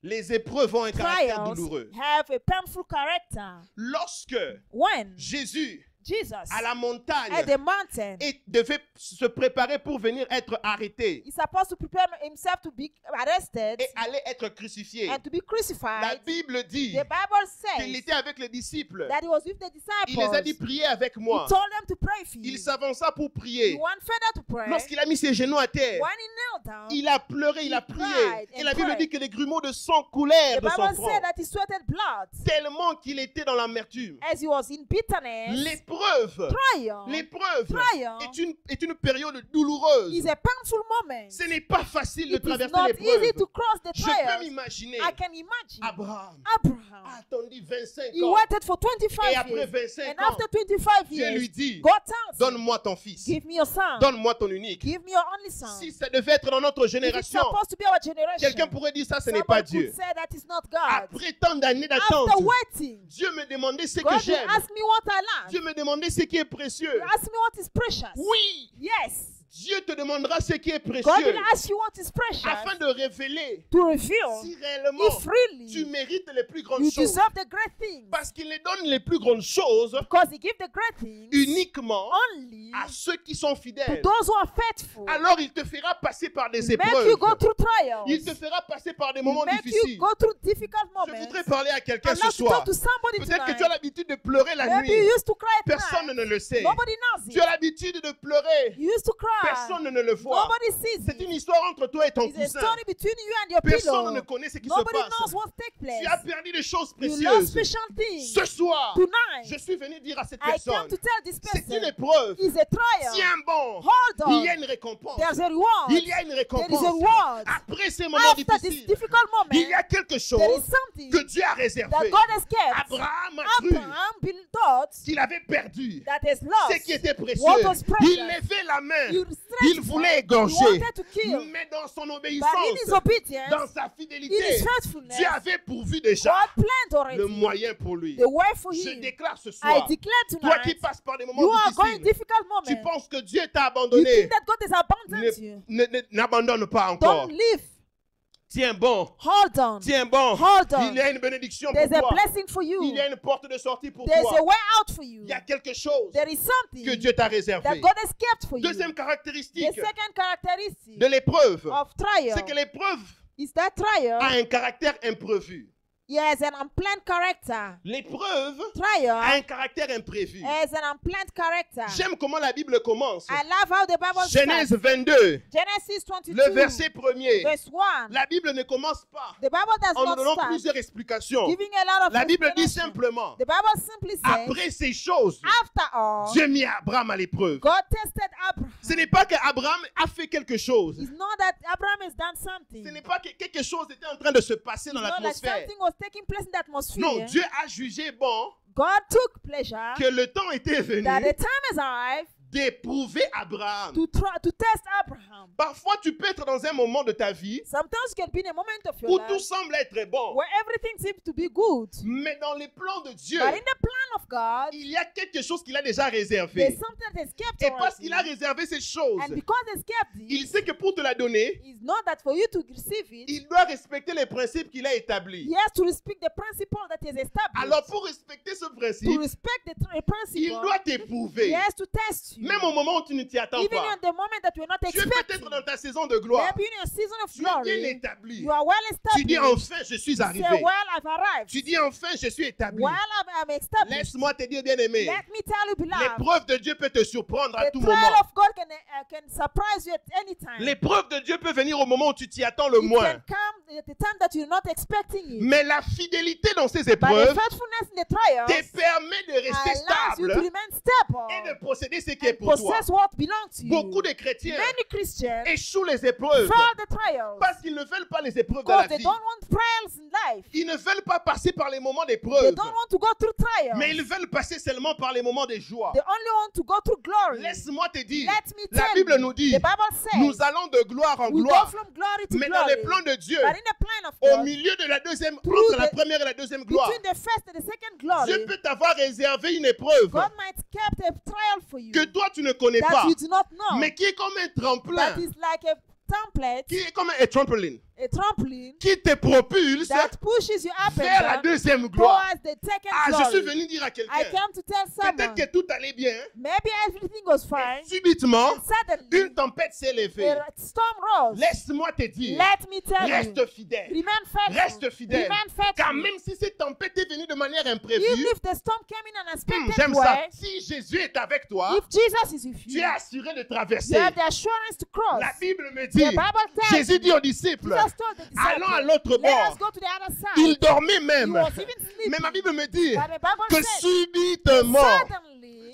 les épreuves ont un caractère Trials douloureux. have a painful character. Lorsque When Jésus, Jesus à la montagne, at the mountain, devait se préparer pour venir être arrêté he's supposed to prepare himself to be arrested et aller être crucifié, and to be la crucified. Bible dit The Bible qu'il says était avec les disciples. that he was with the Il les a dit, disciples. priez avec He moi. told them to pray for Il you. s'avança pour He prier. went further to pray. Lorsqu'il a mis ses genoux à terre, When he knelt down, il a pleuré, il a He prié. cried Et and la Bible prayed. dit que les grumeaux de sang coulèrent the de son Bible front. said that he sweated blood Tellement qu'il était dans l'amertume. as he was in bitterness. L'épreuve, Trial l'épreuve Trial est une période douloureuse. is a painful moment. Ce n'est pas facile de It is traverser not easy l'épreuve. to cross the Je peux trials. m'imaginer I can imagine Abraham Abraham. a attendu 25 He ans. waited for Et 25 après years. 25 And ans, after 25 Dieu lui years, dit, God tells him, donne-moi ton fils. give me your son. Donne-moi ton unique. Give me your only son. Si ça devait être dans notre If it's génération, supposed to be our generation, quelqu'un pourrait dire ça, ce n'est pas somebody Dieu. could say that it's not God. Après tant d'années d'attente, After waiting, Dieu me demandait ce que God will j'aime. ask me what I like. Dieu me demandait ce qui est précieux. Ask me what is precious. Oui, Yes. Dieu te demandera ce qui est God précieux will ask you what is precious afin de révéler to reveal si réellement if really tu mérites les plus grandes you choses. deserve the great things. Parce qu'il les donne les plus grandes choses Because He gives the great things uniquement only à ceux qui sont to fidèles. those who are faithful. Alors il te fera passer par des Make épreuves. you go through trials. Il te fera passer par des moments Make you difficiles. go through difficult Je moments. voudrais parler à quelqu'un I'd ce love to soir. talk to somebody Peut-être que tonight. tu as l'habitude de pleurer la Maybe you nuit. used to cry at Personne night. ne le sait. Nobody knows Tu as it. l'habitude de pleurer. You used to cry. Personne ne le voit. Nobody sees C'est it. une histoire entre toi et ton It's a cousin. story between you and your Personne ne pillow. connaît ce qui se Nobody passe. knows what takes place. Tu as perdu des choses You lost précieuses. special things. Ce soir, Tonight, je suis venu dire à cette I personne, came to tell this c'est une person épreuve. it's a trial. Tiens bon, Hold il y a on. une récompense. There's a reward. Il y a une There is a récompense. reward. Après ces moments After this difficiles, difficult moment, il y a quelque there chose is something que Dieu a that réservé. God has kept. Abraham a cru Abraham thought qu'il avait perdu that is lost. ce qui était précieux. What was precious. Il levait la main. You Il stretched voulait out. égorger. You wanted to kill. Mais dans son But in obéissance, his obedience, dans sa in fidélité, his faithfulness, Dieu avait pourvu déjà God planned already le moyen pour lui. the way for Je him. déclare ce I soir, declare toi qui tonight, passes par des you moments are going difficiles, difficult moments. tu penses que Dieu t'a You abandonné. think that God has abandoned you. N'abandonne pas encore. Don't leave. Tiens bon, Hold on. tiens bon. Hold on. Il y a une bénédiction pour There's a toi. blessing for you. Il y a une porte de sortie pour There's a toi. way out for you. Il y a quelque chose There is something que Dieu t'a that réservé. God has kept for you. Deuxième The caractéristique second characteristic de l'épreuve, of trial c'est que l'épreuve is that trial a un caractère imprévu. has an unplanned character. L'épreuve a Trial un caractère imprévu. has an unplanned character. J'aime comment la Bible commence. I love how the Bible Genèse starts. 22, Genesis 22, le verset 1er. verse 1. La Bible ne commence pas The Bible does en nous not donnant start plusieurs explications. giving a lot of La Bible dit explanation. simplement, The Bible simply says, après ces choses, after all, Dieu mit Abraham à l'épreuve. God tested Abraham. Ce n'est pas qu'Abraham a fait quelque chose. It's not that Abraham has done something. Ce n'est pas que quelque chose était en train de se passer dans It's not like l'atmosphère. something was taking place in the atmosphere. Non, Dieu a jugé bon God took pleasure que le temps était venu that the time has arrived d'éprouver Abraham. to test Abraham. Parfois, tu peux être dans un moment de ta vie Sometimes you can be in a moment of your où life tout semble être bon. where everything seems to be good. Mais dans les plans de Dieu, But in the plan of God, il y a quelque chose qu'il a déjà there's réservé. something that is kept Et parce already. qu'il a réservé ces choses, And because it's kept il it, sait que pour te la donner, it's not that for you to receive it, il doit respecter les principes qu'il a établis. he has to respect the principle that is established. Alors pour respecter ce To principe, respect the il principle, doit he t'éprouver. has to test you. Même au moment où tu ne t'y attends Even pas. in the moment that you're not Tu es expecting. peut-être dans ta saison de gloire. Maybe in a season of Tu es bien glory, établi. you are well Tu dis established. enfin je suis Say, arrivé. well, I've arrived. Tu dis enfin je suis établi. Well, I'm established. Laisse-moi te dire bien aimé. Let me tell you, beloved, L'épreuve de Dieu peut te surprendre à the tout trial moment. of God can surprise you at any time. L'épreuve de Dieu peut venir au moment où tu t'y attends le It moins. can come at the time that you're not expecting it. Mais la fidélité dans ces But the épreuves faithfulness in the trials te permet de rester allows you to stable remain stable et de posséder ce qui qui est pour toi. possess what belongs to you. Beaucoup de chrétiens Many Christians échouent les épreuves fail the trials parce qu'ils ne veulent pas les épreuves dans la because they vie. don't want trials in life. Ils ne veulent pas passer par les moments They d'épreuve, don't want to go through trials. mais ils veulent passer seulement par les moments de joie. They only want to go through glory. Laisse-moi te dire, Let me la tell Bible you, nous dit, the Bible says, nous allons de gloire en we go gloire, from glory to mais dans glory. les plans de Dieu, But in the plan of au God, milieu de la deuxième, Through entre la the- première et la deuxième gloire, between the first and the second glory, Dieu peut t'avoir réservé une épreuve God might kept a trial for you que toi tu ne connais that pas, you do not know. mais qui est comme un tremplin, That is like a template, qui est comme un trampoline, a trampoline qui te propulse that pushes you up vers la and down deuxième gloire. towards the second Ah, je suis glory. venu dire à I quelqu'un, came to tell peut-être someone, que tout allait bien, maybe everything was fine, subitement, and suddenly une tempête s'est levée. a storm rose. Laisse-moi te dire, Let me tell you, reste fidèle. remain faithful. Reste fidèle. Remain Car faithful. même si cette tempête est venue de manière Even imprévue, if the storm came in an unexpected j'aime ça. way, Si Jésus est avec toi, if Jesus is with tu you, es assuré de you traverser. have the assurance to cross. La Bible me The dit, Bible tells Jésus dit aux disciples, Jesus told the allons à disciples, l'autre let bord. us go to the other side. Il dormait He même. was even sleeping. Mais ma Bible me dit But the Bible que said, subitement, suddenly,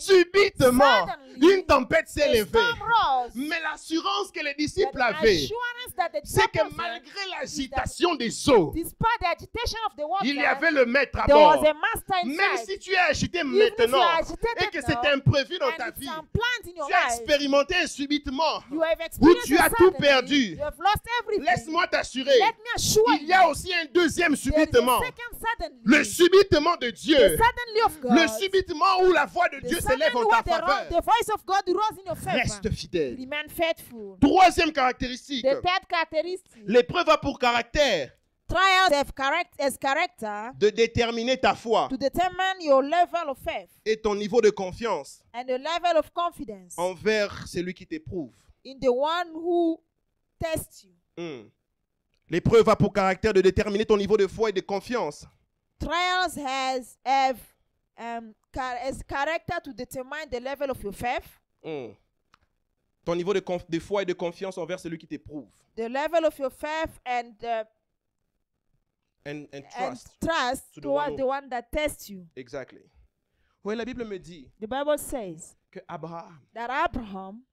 une tempête s'est a levée. storm rose. Mais l'assurance que les The disciples avaient, assurance that the c'est que disciples had, malgré l'agitation des eaux, despite the agitation of the water, il y avait le maître à there was bord. a master Même inside. si tu es agité Even if you maintenant are agitated et que now, c'est imprévu dans ta and it's vie, unplanned in your tu as life, expérimenté un subitement you have où experienced tu as it tout suddenly, perdu. you have lost everything. Laisse-moi t'assurer, Let me assure il y a you, aussi un deuxième there is a subitement. second suddenly. Le subitement de The Dieu. suddenly of God. Le subitement où la voix de The Dieu s'élève suddenly en where ta faveur. the voice of God rose in your favor. Reste fidèle. Remain faithful. Troisième caractéristique, The third characteristic, l'épreuve a pour caractère trials have character de déterminer ta foi to determine your level of faith et ton niveau de confiance and the level of confidence envers celui qui t'éprouve. in the one who tests you. L'épreuve a pour caractère de déterminer ton niveau de foi et de confiance. Trials have as character to determine the level of your faith, Ton niveau de foi et de confiance envers celui qui t'éprouve. the level of your faith and And trust to the towards one the one that tests you. Exactly. Oui, la Bible me dit The Bible says que Abraham that Abraham,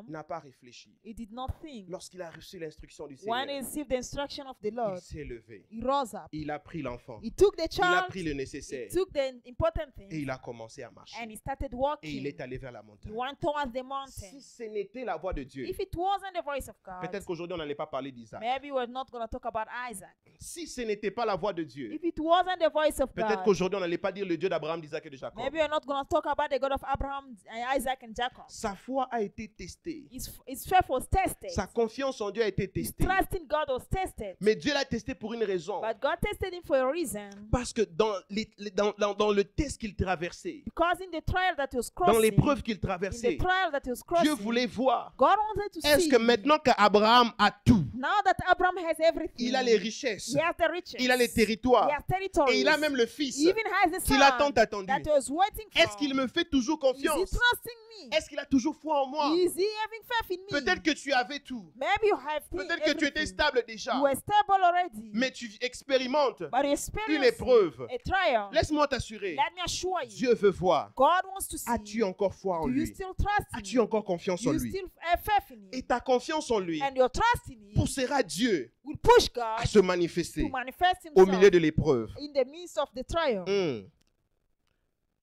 n'a pas réfléchi. he did not think. Lorsqu'il a reçu l'instruction du When he Seigneur, received the instruction of the il Lord, s'est levé. he rose up. Il a pris l'enfant. He took the Il a child, pris le he nécessaire. took the important Et things, il a commencé à marcher. and he started Et il walking. est allé vers la He montagne. went towards the Si mountain. ce n'était la voix de Dieu, If it wasn't the voice of God, peut-être qu'aujourd'hui on n'allait pas parler d'Isaac. maybe we're not going to talk about Isaac. Si ce n'était pas la voix de Dieu, If it wasn't the voice of peut-être God, qu'aujourd'hui on n'allait pas dire le Dieu d'Abraham, d'Isaac et de Jacob. maybe we're not going to talk about the God of Abraham, Isaac, and Jacob. Sa foi a été testée. His faith was tested. Sa confiance en Dieu a été His testée. trust in God was tested. Mais Dieu l'a testé pour une raison. But God tested him for a reason. Parce que dans le test qu'il traversait, Because in the trial that he was dans crossing, l'épreuve qu'il in traversait, the trial that he was Dieu crossing, voulait voir. God wanted to Est-ce see, que maintenant qu'Abraham a tout, now that Abraham has everything, il a les richesses, he has the riches, il a les he territoires, has territories, et il a même le fils he even has the qu'il a son tant attendu. that he was waiting for. Est-ce qu'il me fait toujours Is he confiance? trusting me? Est-ce qu'il a toujours foi en moi? Is he having faith in me? Peut-être que tu avais tout. Maybe you have Peut-être que tu étais everything. stable déjà. You were stable already, Mais tu expérimentes but you une experienced épreuve. a trial. Laisse-moi t'assurer. Let me assure you, Dieu veut voir. God wants to see. As-tu encore foi en Do you lui? still trust in As-tu him? encore confiance Do en you lui? still have faith in him? Et ta confiance en lui And your trust in him poussera Dieu will push God à se manifester to manifest au himself milieu de l'épreuve. in the midst of the trial.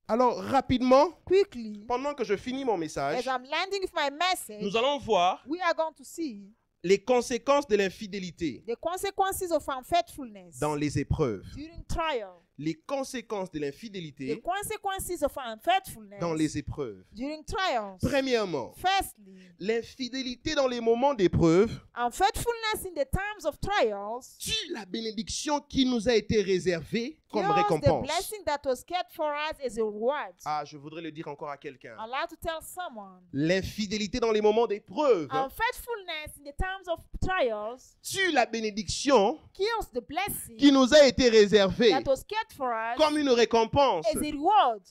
Alors, rapidement, Quickly, pendant que je finis mon message, as I'm landing with my message, nous allons voir we are going to see les conséquences de l'infidélité the consequences of unfaithfulness dans les épreuves. during trial. Les conséquences de The l'infidélité consequences of unfaithfulness dans les épreuves. during trials. Premièrement, Firstly, l'infidélité dans les moments d'épreuve unfaithfulness in the times of trials tue la bénédiction qui nous a été réservée comme kills the récompense. blessing that was kept for us as a reward. Ah, je voudrais le dire encore à quelqu'un. I'd like to tell someone, L'infidélité dans les moments d'épreuve unfaithfulness in the times of trials tue la bénédiction kills the blessing qui nous a été réservée that was kept for us comme une récompense. as a reward.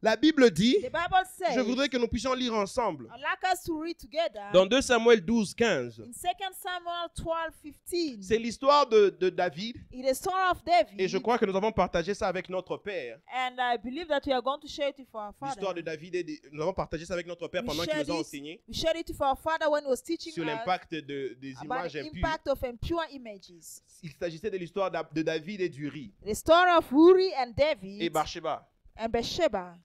La Bible dit, The Bible says, je voudrais que nous puissions lire ensemble. I'd like us to read together Dans 2 Samuel 12, 15. in 2 Samuel 12:15. C'est l'histoire de David. It is the story of David. Et je crois que nous avons partagé ça avec notre père. And I believe that we are going to share it with our L'histoire father. de David, nous avons partagé ça avec notre père We pendant qu'il shared nous a it. enseigné We shared it with our father when he was teaching sur us l'impact des about images the impures. impact of impure images. Il s'agissait de l'histoire de David et d'Uri The story of Uri and et David Bathsheba. and Bathsheba.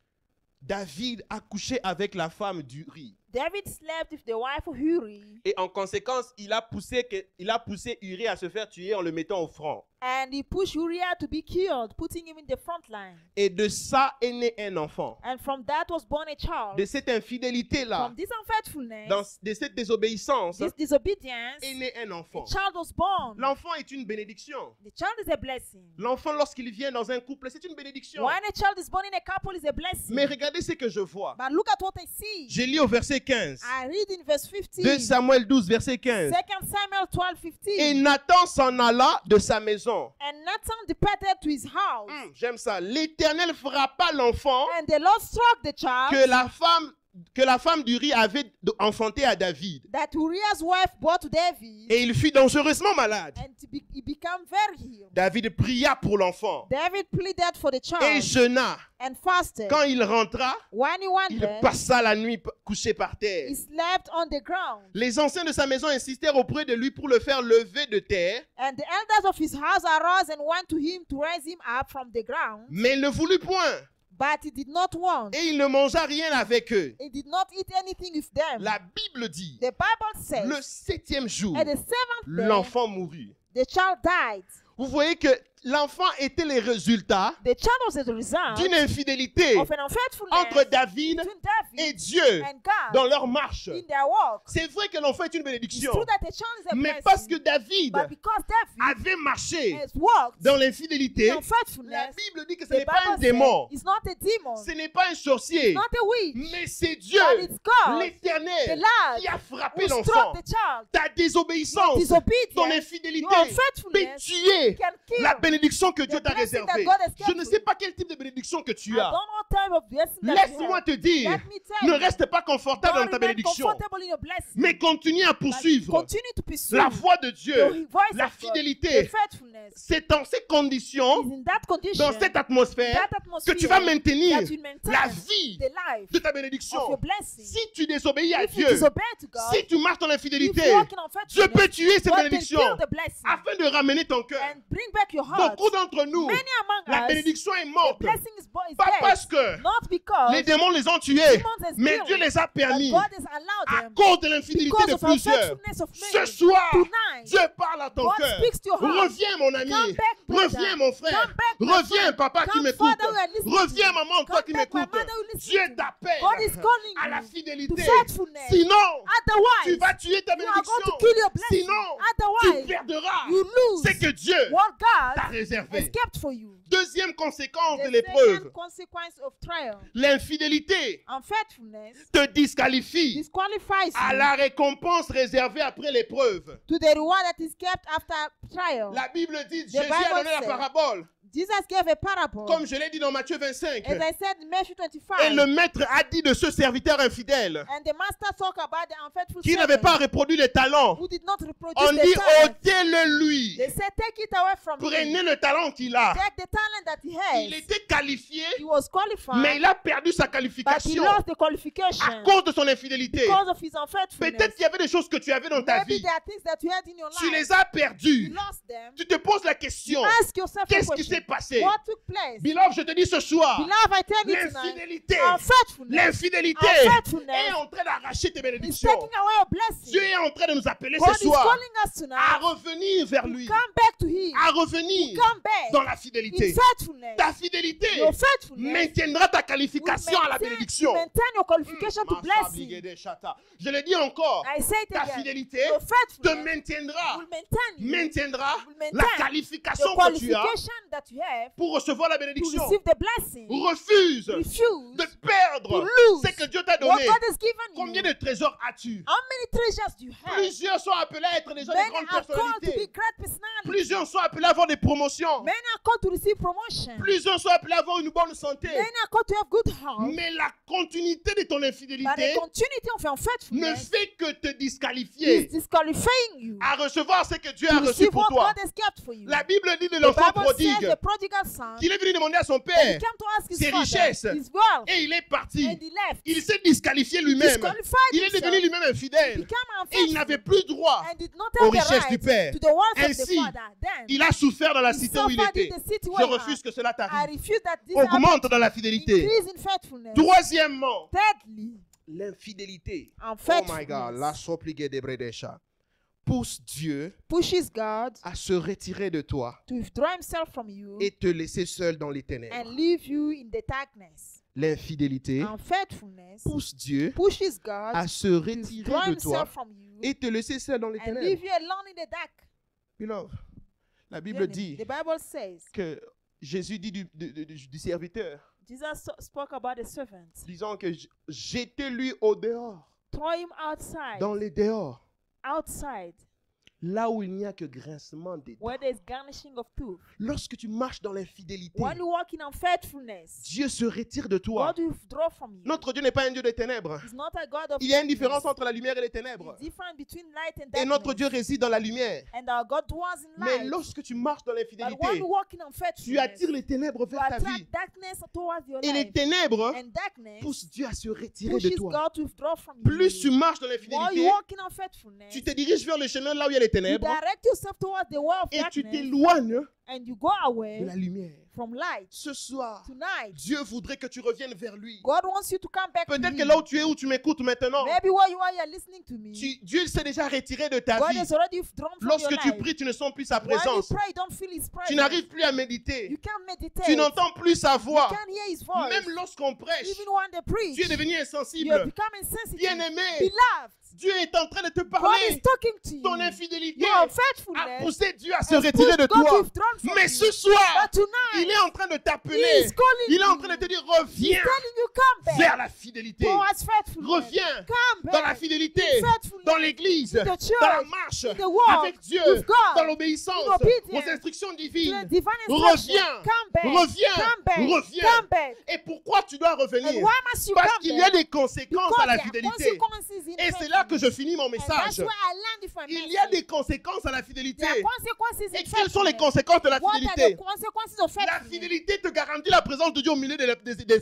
David a couché avec la femme d'Uri. David slept with the wife of Uri, Et en conséquence, il a poussé Uri à se faire tuer en le mettant au front. and he pushed Uriah to be killed, putting him in the front line. Et de ça est né un enfant. And from that was born a child. De cette infidélité-là, From this unfaithfulness, de cette désobéissance, this disobedience, est né un a enfant. child was born. L'enfant est une bénédiction. The child is a blessing. L'enfant, lorsqu'il vient dans un couple, c'est une bénédiction. When a child is born in a couple, is a blessing. Mais regardez ce que je vois. But look at what I see. Je lis au verset 15. I read in verse 15. 2 Samuel 12, verset 15. 2 Samuel 12:15. Et Nathan s'en alla de sa maison. And Nathan departed to his house. J'aime ça. L'Éternel frappa l'enfant And the Lord struck the child que la femme d'Uri avait enfanté à David. that Uriah's wife brought to David. Et il fut dangereusement malade. And he became very ill. David pria pour l'enfant David pleaded for the et child jeûna. and fasted. Quand il rentra, When he went il there, passa la nuit couché par terre. he slept on the ground. Les anciens de sa maison insistèrent auprès de lui pour le faire lever de terre, And the elders of his house arose and went to him to raise him up from the ground. mais il ne voulut point. But he did not want. Et il ne mangea rien avec eux. He did not eat anything with them. La Bible dit, The Bible says, le 7e jour, at the seventh day, l'enfant mourut. the child died. Vous voyez que l'enfant était le résultat The child was the result d'une infidélité of an unfaithfulness entre David between et David Dieu and God dans leur marche. in their walk. C'est vrai que l'enfant est une It's bénédiction, true that the child is a mais blessing, parce que David but because David avait marché has walked dans l'infidélité, in la unfaithfulness, Bible dit que ce the n'est pas un Bible démon, says it's not a demon, ce n'est pas un sorcier, not a witch, mais c'est Dieu, but it's God, the l'Éternel, Lord, qui a frappé who l'enfant. struck the child. Ta Your désobéissance, disobedience, ton your infidélité peut unfaithfulness tuer can kill. la bénédiction que Dieu the t'a blessing that réservée. God has kept Je ne for sais you. pas quel type de bénédiction que I tu don't as. know what type of blessing that you Laisse-moi have. te dire, Let me tell ne you, reste pas confortable don't dans ta remain bénédiction, comfortable in your blessing, mais continue à but poursuivre continue to pursue la voie de the Dieu, voice la of God, fidélité. the faithfulness. C'est dans ces Is conditions, in that condition, dans cette atmosphère, that que atmosphere, tu vas maintenir that you maintain la vie the life de ta of bénédiction. your blessing. Si tu désobéis à If you Dieu, disobey to God, si tu marches dans if l'infidélité, you walk in Dieu unfaithfulness, peut tuer cette God can bénédiction kill the blessing afin de ramener ton cœur. and bring back your heart. Beaucoup d'entre nous, Many among la us, bénédiction est the morte. blessing is Pas dead, parce que not because les démons les ont tués, demons has mais killed, Dieu les a but permis God has allowed à them cause de l'infidélité because de of plusieurs. unfaithfulness of Ce many. soir, Tonight, Dieu parle à ton God cœur. speaks to your heart. Reviens, mon ami. Come back, brother. Reviens, mon frère. Come back, my Reviens, friend. papa qui Come, m'écoute. Father, who are listening to Reviens, me. maman, toi Come qui back, my m'écoutes. mother who listens Dieu to me. t'appelle God is calling à la you fidélité. to faithfulness. Sinon, Otherwise, tu vas tuer ta you are going to bénédiction. kill your blessing. Sinon, tu Otherwise, perdras you lose ce que Dieu what God t'a has réservé. kept for you. Deuxième conséquence de The l'épreuve, second consequence of trial, l'infidélité unfaithfulness, te disqualifie disqualifies à you la récompense réservée après l'épreuve. to the reward that is kept after trial. La Bible dit, The Jésus a Bible donné la says- parabole, Jesus gave a parable, comme je l'ai dit dans Matthieu 25. as I said in Matthew Et 25, le maître a dit de ce serviteur infidèle and the master talked about the unfaithful qui n'avait pas servant reproduit les talents. who did not reproduce On the dit, talent. ôtez-le lui. They said, take it away from Prenez him. le talent qu'il a. Take the talent that he Il has. était qualifié, He was qualified, mais il a perdu sa but he qualification lost the à qualification cause de son infidélité. because of his unfaithfulness. Peut-être qu'il y avait des choses que tu avais dans ta Maybe vie. there are things that you had in your Tu life. les as You perdues. lost them. Tu te poses la question, Ask yourself a qu'est-ce qui s'est question. passé? What took place? Beloved, je te dis ce soir, Beloved, I tell you tonight, l'infidélité, unfaithfulness l'infidélité Unfaithfulness est en train d'arracher tes is bénédictions. taking away your blessing. Dieu est en train de nous appeler God ce is soir calling us à tonight revenir vers lui, to come back to him. à revenir Come back dans la in fidélité. faithfulness. Ta fidélité Your faithfulness maintiendra ta will qualification à la bénédiction. maintain your qualification to blessing. Je le dis encore, I say it ta again. fidélité Your te faithfulness maintiendra, will maintiendra will maintain la the qualification que tu as qualification that you have pour recevoir la to bénédiction. receive the blessing. Refuse Refuse de perdre to lose ce que Dieu t'a what donné. God has given Combien you. de trésors as-tu? How many treasures do you have? Plusieurs sont appelés à être des gens de Many grandes are called to be personnalités. great personalities. Plusieurs sont appelés à avoir des promotions. Many are called to receive promotion. Plusieurs sont appelés à avoir une bonne santé. Many are called to have good health. Mais la continuité de ton But the infidélité continuity of your ne unfaithfulness fait que te is disqualifier disqualifying you à recevoir ce que Dieu to a reçu receive pour what toi. God has kept for you. La Bible dit de The l'enfant Bible says prodigue the prodigal son, qu'il est venu demander à son and he père came to ask his ses father, richesses his wealth, et il est parti. and he left. Il s'est disqualifié lui-même. Disqualified Il est himself, devenu lui-même infidèle became et il n'avait plus droit and did not aux have the richesses du right père. to the wealth of the Ainsi, father. Then il a souffert dans la he cité où il suffered était. in the city Je where he refuse que cela I t'arrive. refuse that this Augmente happen. dans la fidélité. Increase in faithfulness. Troisièmement, Thirdly, l'infidélité. Oh unfaithfulness my God, la soplige de Bredesha pousse Dieu pushes God à se retirer de toi to withdraw himself from you et te laisser seul dans les and ténèbres. leave you in the darkness. L'infidélité Unfaithfulness pousse Dieu pushes God à se to retirer withdraw de toi himself from you et te laisser seul dans les and leave ténèbres. you alone in the dark. Beloved, la Bible Hear me. dit The Bible says, que Jésus dit du serviteur, Jesus spoke about the servant. disant que jetez-lui au dehors, Throw him outside, dans les dehors, outside, là où il n'y a que grincement des dents. where there's garnishing of tooth. Lorsque tu marches dans l'infidélité, When you walk in unfaithfulness, Dieu se retire de toi. God will withdraw from you. Notre Dieu n'est pas un Dieu de ténèbres. He's not a God of Il y a une darkness. différence entre la lumière et les ténèbres. It's different between light and Et notre Dieu darkness. réside dans la lumière. And our God dwells in Mais light. lorsque tu marches dans But when l'infidélité, you walk in tu unfaithfulness, attires les ténèbres you vers ta vie. attract darkness towards your Et les life. ténèbres And darkness poussent Dieu à se retirer de pushes toi. God to withdraw from Plus tu you. marches dans While you l'infidélité, walk in unfaithfulness, tu te diriges vers le chemin là où il y a les you ténèbres direct yourself towards the world of et tu darkness, t'éloignes and you go de away la lumière. from light. Ce soir, Tonight, Dieu voudrait que tu reviennes vers lui. God wants you to come back to Peut-être que Him. là où tu es, où tu m'écoutes maintenant, Maybe where you are, you're listening to me. Dieu s'est déjà retiré de ta God vie. has already withdrawn from Lorsque your tu life. pries, tu ne sens plus sa When you présence. pray, you don't feel His presence. Tu n'arrives plus à méditer. You can't meditate. Tu n'entends plus sa You voix. can't hear His voice. Même lorsqu'on prêche, Even when they preach, tu es devenu you have insensible. become insensitive. Bien-aimé, Beloved, Dieu est en train de te God is parler. talking to you. Ton infidélité Your a unfaithfulness poussé Dieu à se has retirer de pushed God to toi. withdraw from Mais you. ce soir, But tonight, il est en train de He t'appeler. is calling Il est en you. train de te dire, He's reviens telling you, come back vers la fidélité. towards faithfulness. Reviens Come back dans la fidélité, in faithfulness, dans l'église, in the church, dans la marche in the walk avec Dieu, with God, dans l'obéissance in obedience, aux instructions to the divines. divine instruction. Reviens, Come back. reviens, Come back. reviens. Come back. Et pourquoi tu dois And revenir? why must you Parce come qu'il y a back? des conséquences Because à la there are fidélité. consequences in Et c'est là que je faithfulness. finis mon And that's message. where I learned it from Il y a des conséquences à la fidélité. There are consequences in Et quelles sont les faithfulness. conséquences de la What are fidélité? the consequences of La faithfulness? fidélité te garantit la présence de Dieu au milieu des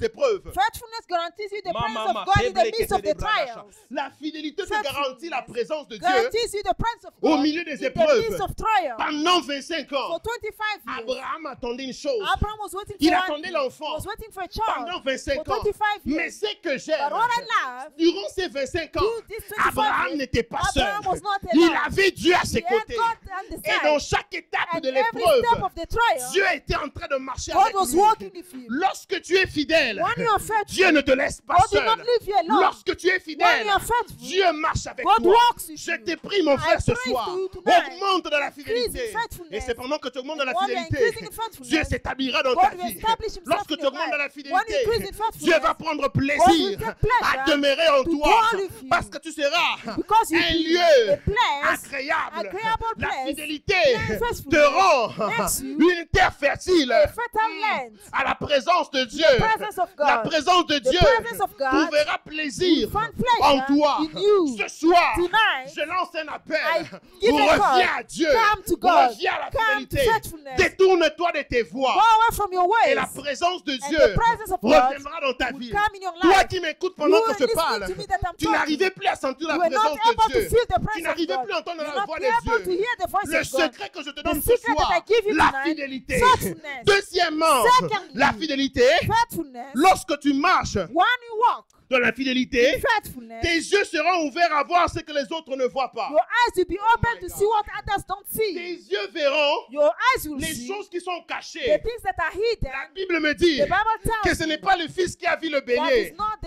épreuves. Faithfulness guarantees you the Mama, presence of God in the midst of the trials. La fidélité te Faithfulness garantit la présence de Dieu Guarantees you the presence of au God milieu des in the épreuves. midst of trials. Pendant 25 For ans, 25 years, Abraham attendait une chose. Abraham was waiting Il for attendait one, l'enfant was waiting for a pendant child 25 for ans. 25 Mais years. c'est que j'aime. But what I love, Durant ces 25 ans, through these 25 Abraham years, n'était pas seul. Abraham was not Il alone. avait Dieu à He ses had côtés. God on the Et dans side. chaque étape And de every step l'épreuve, of the trial, Dieu était en train de marcher God avec was lui. walking with you. Lorsque tu es fidèle, When you are faithful, Dieu ne te laisse pas God will seul. not leave you alone. Lorsque tu es When fidèle, you are faithful, Dieu marche avec God toi. walks with Je you. t'ai pris, mon frère, I ce pray soir. to you tonight. Augmente dans la Increase fidélité. in faithfulness. Et c'est pendant que tu augmentes dans la And while you are fidélité, increasing in faithfulness, Dieu s'établira dans God ta will vie. establish himself Lorsque in tu your augmentes dans la life. When you increase fidélité, in faithfulness, Dieu va prendre God will plaisir take pleasure à demeurer en to toi. dwell with you. Parce que tu seras Because you un be lieu a place, agréable. agreeable La place, fidélité faithfulness te rend makes you une terre fertile a fertile land. à la présence de Dieu. The presence of God. La présence de The Dieu presence of God trouvera plaisir will find pleasure en toi. in you. Ce soir, Tonight, je lance un appel. I give a call. Reviens à Dieu. Come to God. Reviens à la Come to fidélité. faithfulness. Détourne-toi de tes Go voies. away from your Et ways. la présence de And Dieu the presence of God reviendra dans ta will vie. come in your Toi life. qui m'écoutes pendant You que are je listening parle, to me that I'm tu talking. n'arrivais plus à sentir la You were not présence able de to Dieu. feel the Tu presence of n'arrivais God. plus à entendre You're la not voix able de to Dieu. hear the voice Le of God. secret que je te donne The ce secret soir, that I give you la tonight, fidélité. faithfulness. Deuxièmement, Secondly, la fidélité, Faithfulness. lorsque tu marches When you walk dans la fidélité, in faithfulness, tes yeux seront ouverts à voir ce que les autres ne voient pas. your eyes will be open my to God. see what others don't Tes see. yeux verront Your eyes will les see choses qui sont the cachées. things that are hidden. La Bible me dit The Bible que tells ce n'est you pas le fils qui a vu le that bélier, is not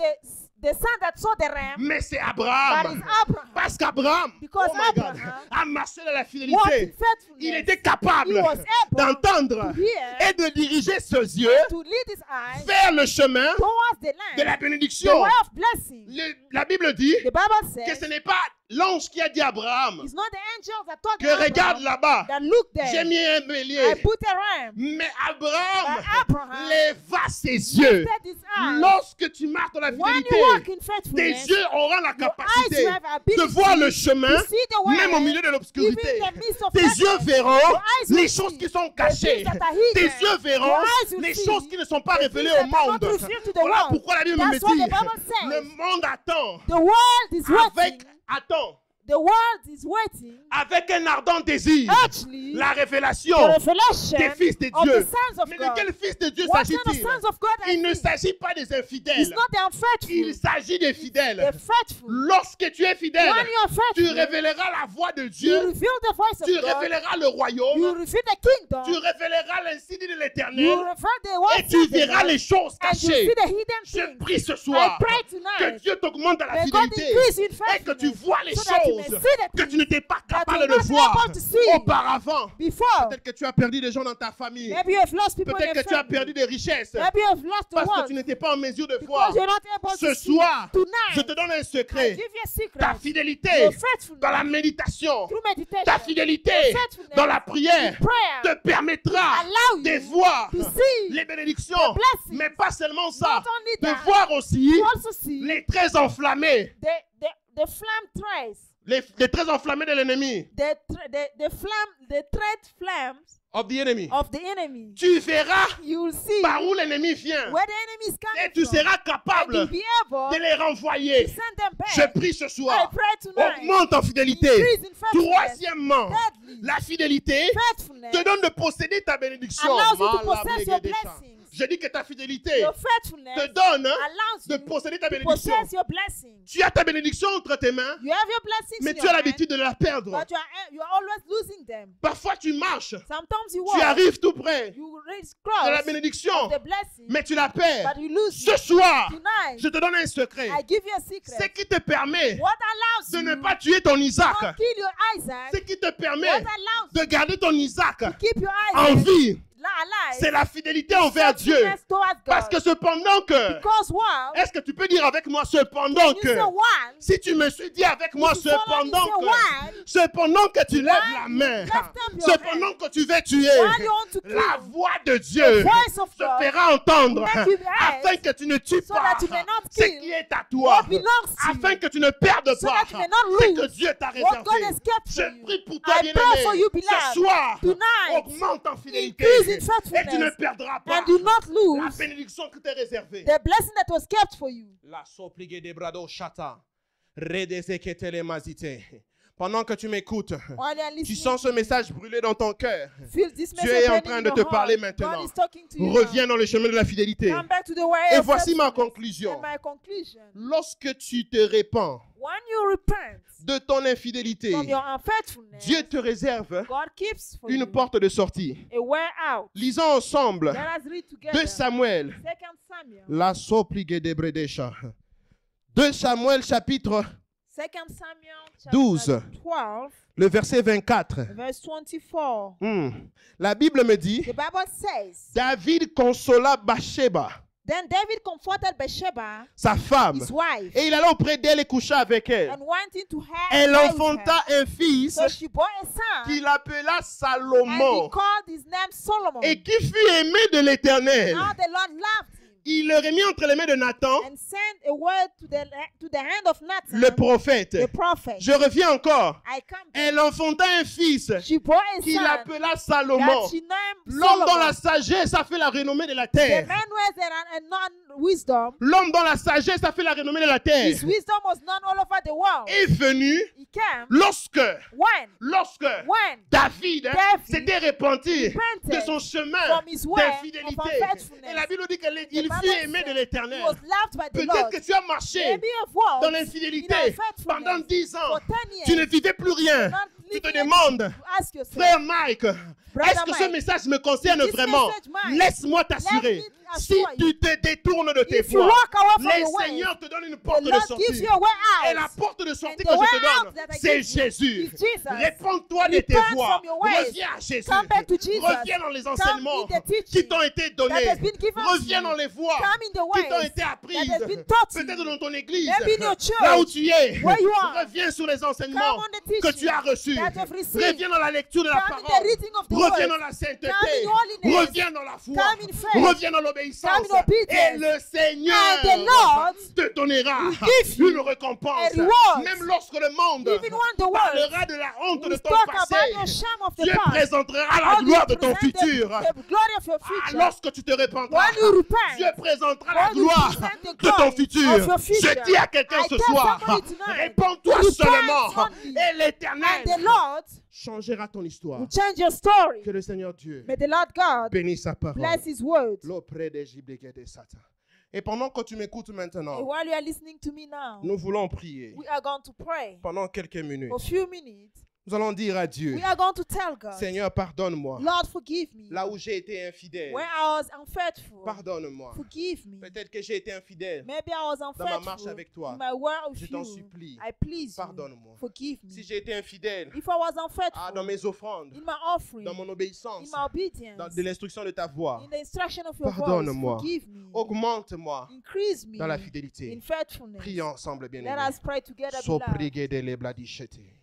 the son that saw the ram, mais c'est but Abraham. it's Abraham. Parce qu'Abraham, Because oh my God, Abraham a marché dans la Walked in fidélité. faithfulness. Il était capable He was able d'entendre to hear et de diriger ses yeux to lead his eyes vers le chemin towards the de la land, the bénédiction. way of blessing. La Bible dit The Bible que ce says n'est pas l'ange qui a dit à Abraham It's not the angel that told que regarde là-bas, that look j'ai there. mis un I bélier. put a ram. Mais Abraham But Abraham lèva ses yeux. lifted his eyes. Lorsque tu marches dans la When you fidélité, walk in tes faithfulness, yeux auront la your eyes capacité will have ability de voir le chemin, to see the way, même au milieu de even l'obscurité. in the midst of Tes yeux darkness. verront Your eyes will les see choses qui sont the cachées. things that are hidden. Tes yeux verront Your eyes will les see choses qui ne sont pas the révélées things au that are monde. not revealed to the Voilà world. pourquoi la Bible me That's what dit, the Bible says. le monde attend The world is waiting. The world is waiting Avec un ardent désir, actually la révélation the revelation des fils de of Dieu. the sons of Mais God. de quel fils de Dieu What kind of s'agit-il? sons of God are Il ne you? s'agit pas des It's infidèles. not the unfaithful. Il s'agit des fidèles. The faithful. Lorsque tu es fidèle, When you are tu faithful, révéleras la voix de you Dieu, reveal the voice of tu God. révéleras le You royaume, reveal the kingdom. tu révéléras l'insigne de You l'Éternel reveal the et words tu of the verras Lord. les choses And you cachées. see the hidden Je things. prie ce I soir pray que tonight. Dieu t'augmente dans la May God fidélité increase in et que tu faithfulness vois les so that you may choses see the que tu n'étais pas that capable you're de not voir able to see. auparavant. Before, Peut-être que tu as perdu des gens dans ta famille. maybe you have lost people in Peut-être your que tu as family. perdu des richesses Maybe you have lost the parce que world tu n'étais pas en mesure de voir. because you're not able Ce to see. soir, Tonight, je te donne un I secret. give you a secret. Ta fidélité Your faithfulness dans la méditation, through meditation, ta fidélité your faithfulness dans la prière in prayer te permettra allow de you voir to see les bénédictions, the blessings. mais pas seulement ça, Not only de that, voir aussi you also see les traits enflammés, the flame trace, les traits enflammés de l'ennemi. the thread flames Of the enemy. of the enemy. Tu verras You will see par où l'ennemi vient where the enemy is coming et tu from. seras And capable you'll be able de les renvoyer. to send them back. Je prie ce I soir. pray tonight. Augmente en fidélité. Increase in faithfulness. Troisièmement, Thirdly, la fidélité faithfulness te donne de posséder ta bénédiction. allows you to Malabé possess your Gedesha. blessings. Je dis que ta fidélité Your faithfulness te donne allows de you posséder ta to bénédiction. possess your blessings. Tu as ta bénédiction entre tes mains, You have your blessings mais in tu your as hand, l'habitude de la perdre. but you are always losing them. Parfois tu marches, Sometimes you tu walk, arrives tout près you reach de la close bénédiction, the blessing, mais tu la perds. but you lose Ce it. soir, Tonight, je te donne un secret. I give you a Ce secret. qui te permet What allows de you ne pas tuer ton to Isaac, not kill your Isaac, ce qui te what permet allows de garder ton Isaac you to keep your en Isaac vie, alive, c'est la fidélité envers Dieu. faithfulness towards God. Parce que cependant que, Because while, est-ce que tu peux dire avec moi cependant you que, say while, si tu me suis dit avec moi If you follow me, cependant say que, while, cependant que tu lèves while la main, you lift up your cependant que tu veux tuer, while you want to kill, la voix de Dieu the voice of se God fera entendre will make you heard, afin que tu ne tues so pas that you may not ce kill qui est à toi, what belongs to afin you, que tu ne perdes so pas that you may not ce lose que Dieu t'a what God réservé. has kept for Je you. prie pour toi, I pray for you, bien-aimé, beloved, ce soir, tonight, augmente en fidélité increase in et tu faithfulness, ne perdras pas and do not la lose bénédiction qui t'est réservée. the blessing that was kept for you. La soplige de brado chata. Redezeketele mazite. Pendant que tu m'écoutes, While you are tu listening, sens ce message brûler dans ton cœur. feel this Dieu message est en burning train in de your te heart. parler God maintenant. is talking to you Reviens dans le chemin de la fidélité. now. Come back to the way Et of voici ma faithfulness. conclusion. And my conclusion. Lorsque tu te répands When you repent de ton infidélité, from your unfaithfulness, Dieu te réserve God keeps for une you porte de sortie. a way out. Lisons ensemble Let us read 2 together. Samuel. 2 Samuel. La soplige de bredesha. 2 Samuel chapitre 2 Samuel chapter 12. 12, le verset 24. verse 24. La Bible me dit, The Bible says, David consola Bathsheba, Then David comforted Bathsheba, sa femme, his wife, et il alla auprès d'elle et coucha avec elle. and went into her. Elle and lay with enfanta her. un fils So she bore a son, qu'il appela and he Salomon, called his name Solomon. et qui fut aimé de l'Éternel. Now the Lord loved him Il le remit entre les mains de Nathan, and sent a word to the hand of Nathan, le prophète. the prophet. Je reviens encore. I come back. Elle enfanta un fils She bore a qu'il son appela that Salomon. she named L'homme dont la Solomon. sagesse a fait la renommée de la The terre. man was a non-wisdom. L'homme dont la sagesse a fait la renommée de la terre His wisdom was known all over the world. est venu He came lorsque when David David s'était repenti repented de son chemin from his way of d'infidélité. unfaithfulness. Et la Bible dit qu'il The fut Bible aimé said de he l'Éternel. was loved by the Peut-être Lord. que tu as marché Maybe you've walked dans in l'infidélité unfaithfulness pendant 10 ans. for 10 years. Tu ne vivais plus rien. Not Tu te living it, demandes, you ask yourself, frère Mike, Brother est-ce que ce Mike, message me concerne this vraiment? message mine? Laisse-moi Let t'assurer. me Si assure you, tu te détournes de tes if you voies, walk away from le your way, Seigneur te donne une the porte de Lord gives sortie. you a way Et la out. porte de sortie And que the way je te out donne, that I c'est give you Jésus. is Jesus. Réponds-toi de tes Repent voies. from your ways. Reviens à Jésus. Come back to Jesus. Reviens dans les enseignements in the teaching qui t'ont été donnés. that has been given to Reviens you. dans les voies Come in the qui t'ont ways été apprises. that has been taught you. Peut-être dans ton église, Maybe in your church, là où tu es. where you are. Reviens sur les enseignements Come on the teaching que tu as reçus. that you've received. Reviens dans la lecture de la Come in the parole. reading of the Reviens word. dans la sainteté. Come in holiness. Reviens dans la foi. Come in faith. Reviens dans l'obéissance. Come in obedience. Et le Seigneur And the Lord te donnera will give you une récompense. a reward. Même lorsque le monde Even when the world parlera de la honte de will ton talk passé, about your shame of the Dieu past. présentera la God gloire will de ton present futur. the glory of your future. Lorsque tu te répandras, When you repent, Dieu présentera la God will gloire present the de glory ton futur. of your future. Je dis à quelqu'un I ce tell soir, somebody tonight, réponds-toi repent seulement only. et l'Éternel And the Lord changera ton histoire. will change your story. Que le Seigneur Dieu May the Lord God bénisse sa parole. bless His word. L'auprès des giblés de Satan. Et pendant que tu m'écoutes And maintenant, while you are listening to me now, nous voulons prier we are going to pray pendant quelques minutes. for a few minutes. Nous allons dire à Dieu, We are going to tell God, Seigneur, pardonne-moi. Lord, forgive me. Là où j'ai été infidèle, Where I was unfaithful, pardonne-moi. forgive me. Peut-être que j'ai été infidèle. Maybe I was Dans ma marche unfaithful avec toi, in my work with je t'en you. supplie, I please you. pardonne-moi. Forgive me. Si j'ai été infidèle If I was unfaithful dans mes offrandes, in my offering, dans mon in obéissance, my obedience, dans de l'instruction de ta voix, in the instruction of your voice, pardonne-moi. forgive me. Augmente-moi Increase me dans la fidélité. in faithfulness. Prions ensemble, Let bien-aimés. us pray together, beloved. Soprigede le bladichete.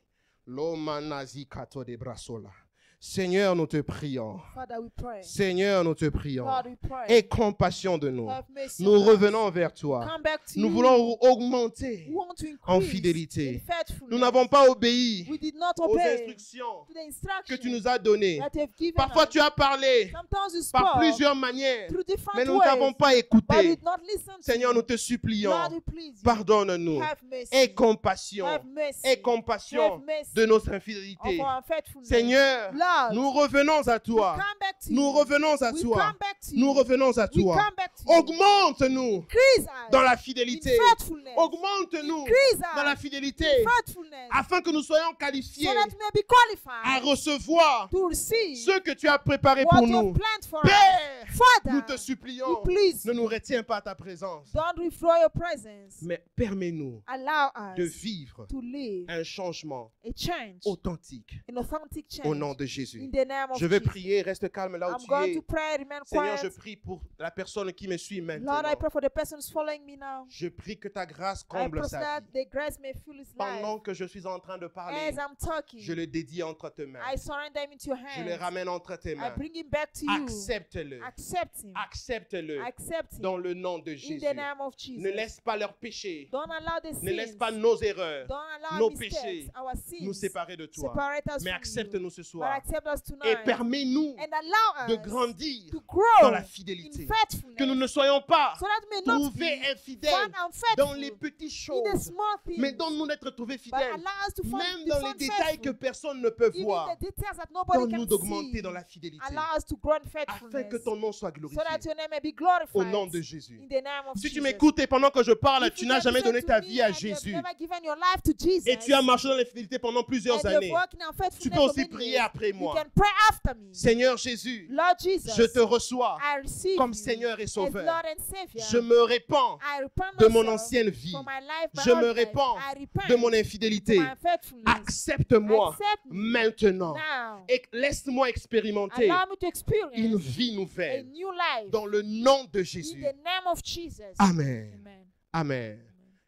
Loma nazi kato de brasola. Seigneur, nous te prions. Father, we pray. Seigneur, nous te prions. God, we pray. Aie compassion de nous. Have mercy Nous on us. revenons vers toi. Come back to Nous you. voulons augmenter We want to en increase fidélité. in faithfulness. Nous n'avons pas obéi We did not aux obey instructions to the que instructions tu nous as données. that you have given Parfois, us. tu as parlé Sometimes you par spoke plusieurs manières, through different mais nous ne ways, t'avons pas but we écouté. did not listen to Seigneur, you. nous te supplions. Lord, we please you. Pardonne-nous. Have mercy. Aie compassion. Have mercy. Aie compassion Have mercy de nos of infidélités. our unfaithfulness. Seigneur, Lord, nous revenons à we toi. come back to Nous you. revenons à We toi. come back to Nous you. revenons à We toi. come back to you. Augmente-nous Increase us dans la in fidélité. faithfulness. Augmente-nous Increase dans la us fidélité in faithfulness. afin que nous soyons qualifiés So that we may be à qualified recevoir to receive ce que tu as préparé what pour you have nous. planned for Père, us. Father, nous te supplions, we please ne nous retiens pas ta présence, don't withdraw your presence. mais permets-nous Allow de us vivre to live un changement a change, authentique an authentic change. au nom de In Jésus. the name of Je vais Jesus. prier, reste calme là où I'm tu going es. to pray, remain Seigneur, je quiet. prie pour la personne qui me suit Lord, maintenant. I pray for the person who's following me now. Je prie que ta grâce I comble pray sa that vie. the grace may fill his Pendant life. que je suis en train de parler, As I'm talking, je le dédie entre tes mains. I surrender him into your Je le hands. ramène entre tes I mains. bring him back to you. Accepte-le. Accept him. Accepte-le Accept him. dans le nom de In Jésus. the name of Jesus. Ne laisse pas leurs péchés, Don't allow the ne laisse sins. pas nos erreurs Don't allow nos mistakes, péchés our sins, nous séparer de toi. separate us Mais from accepte-nous ce you. But soir accept us et tonight. permets-nous And allow de us grandir to dans grow la in fidélité. faithfulness. Que nous ne soyons pas So that we may not trouvés be infidèles found dans unfaithful les petites in the choses, small things. mais donne-nous d'être trouvés But fidèles, allow us to find, même be dans les found détails que faithful. personne ne peut Even voir. the details that nobody Donne-nous can d'augmenter see. dans la fidélité, Allow us to grow in afin faithfulness. que ton nom soit So glorifié. that your name may be glorified. Au nom de Jésus. In the name of Si tu Jesus. m'écoutes et pendant que je parle, If tu you n'as can jamais listen donné to ta me vie à and you have Jésus never given your life to Jesus, et tu as marché dans l'infidélité pendant plusieurs and you're années, walking in tu faithfulness peux for aussi many prier years, après you moi. can pray after me. Seigneur Jésus, Lord Jesus, je te reçois I receive comme you Seigneur et as Sauveur. Lord and Savior. Je me répands I repent de mon myself ancienne vie. for my life, my Je old me life. répands I repent de mon for infidélité. my unfaithfulness. Accepte-moi Accept me maintenant now. et laisse-moi expérimenter Allow me to experience une vie a nouvelle new life dans le nom de in Jésus. the name of Jesus. Amen. Amen. Amen.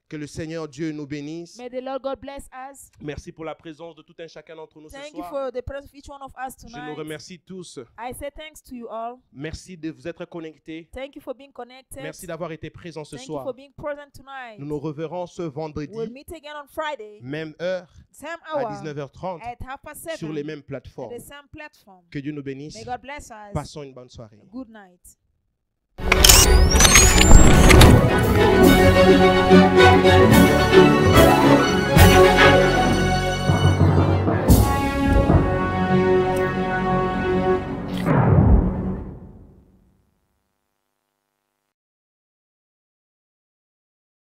Que le Seigneur Dieu nous bénisse. May the Lord God bless us. Merci pour la présence de tout un chacun d'entre nous ce Thank you soir. for the presence of each one of us Je nous tonight. remercie tous. I say thanks to you all. Merci de vous être connectés. Thank you for being connected. Merci d'avoir été présents ce Thank you for soir. being present tonight. Nous nous reverrons ce vendredi, We'll meet again on Friday, même heure, same à hour, 19h30, at 7:30 sur les mêmes at plateformes. the same platform. Que Dieu nous bénisse. May God bless us. Passons une bonne soirée. Good night.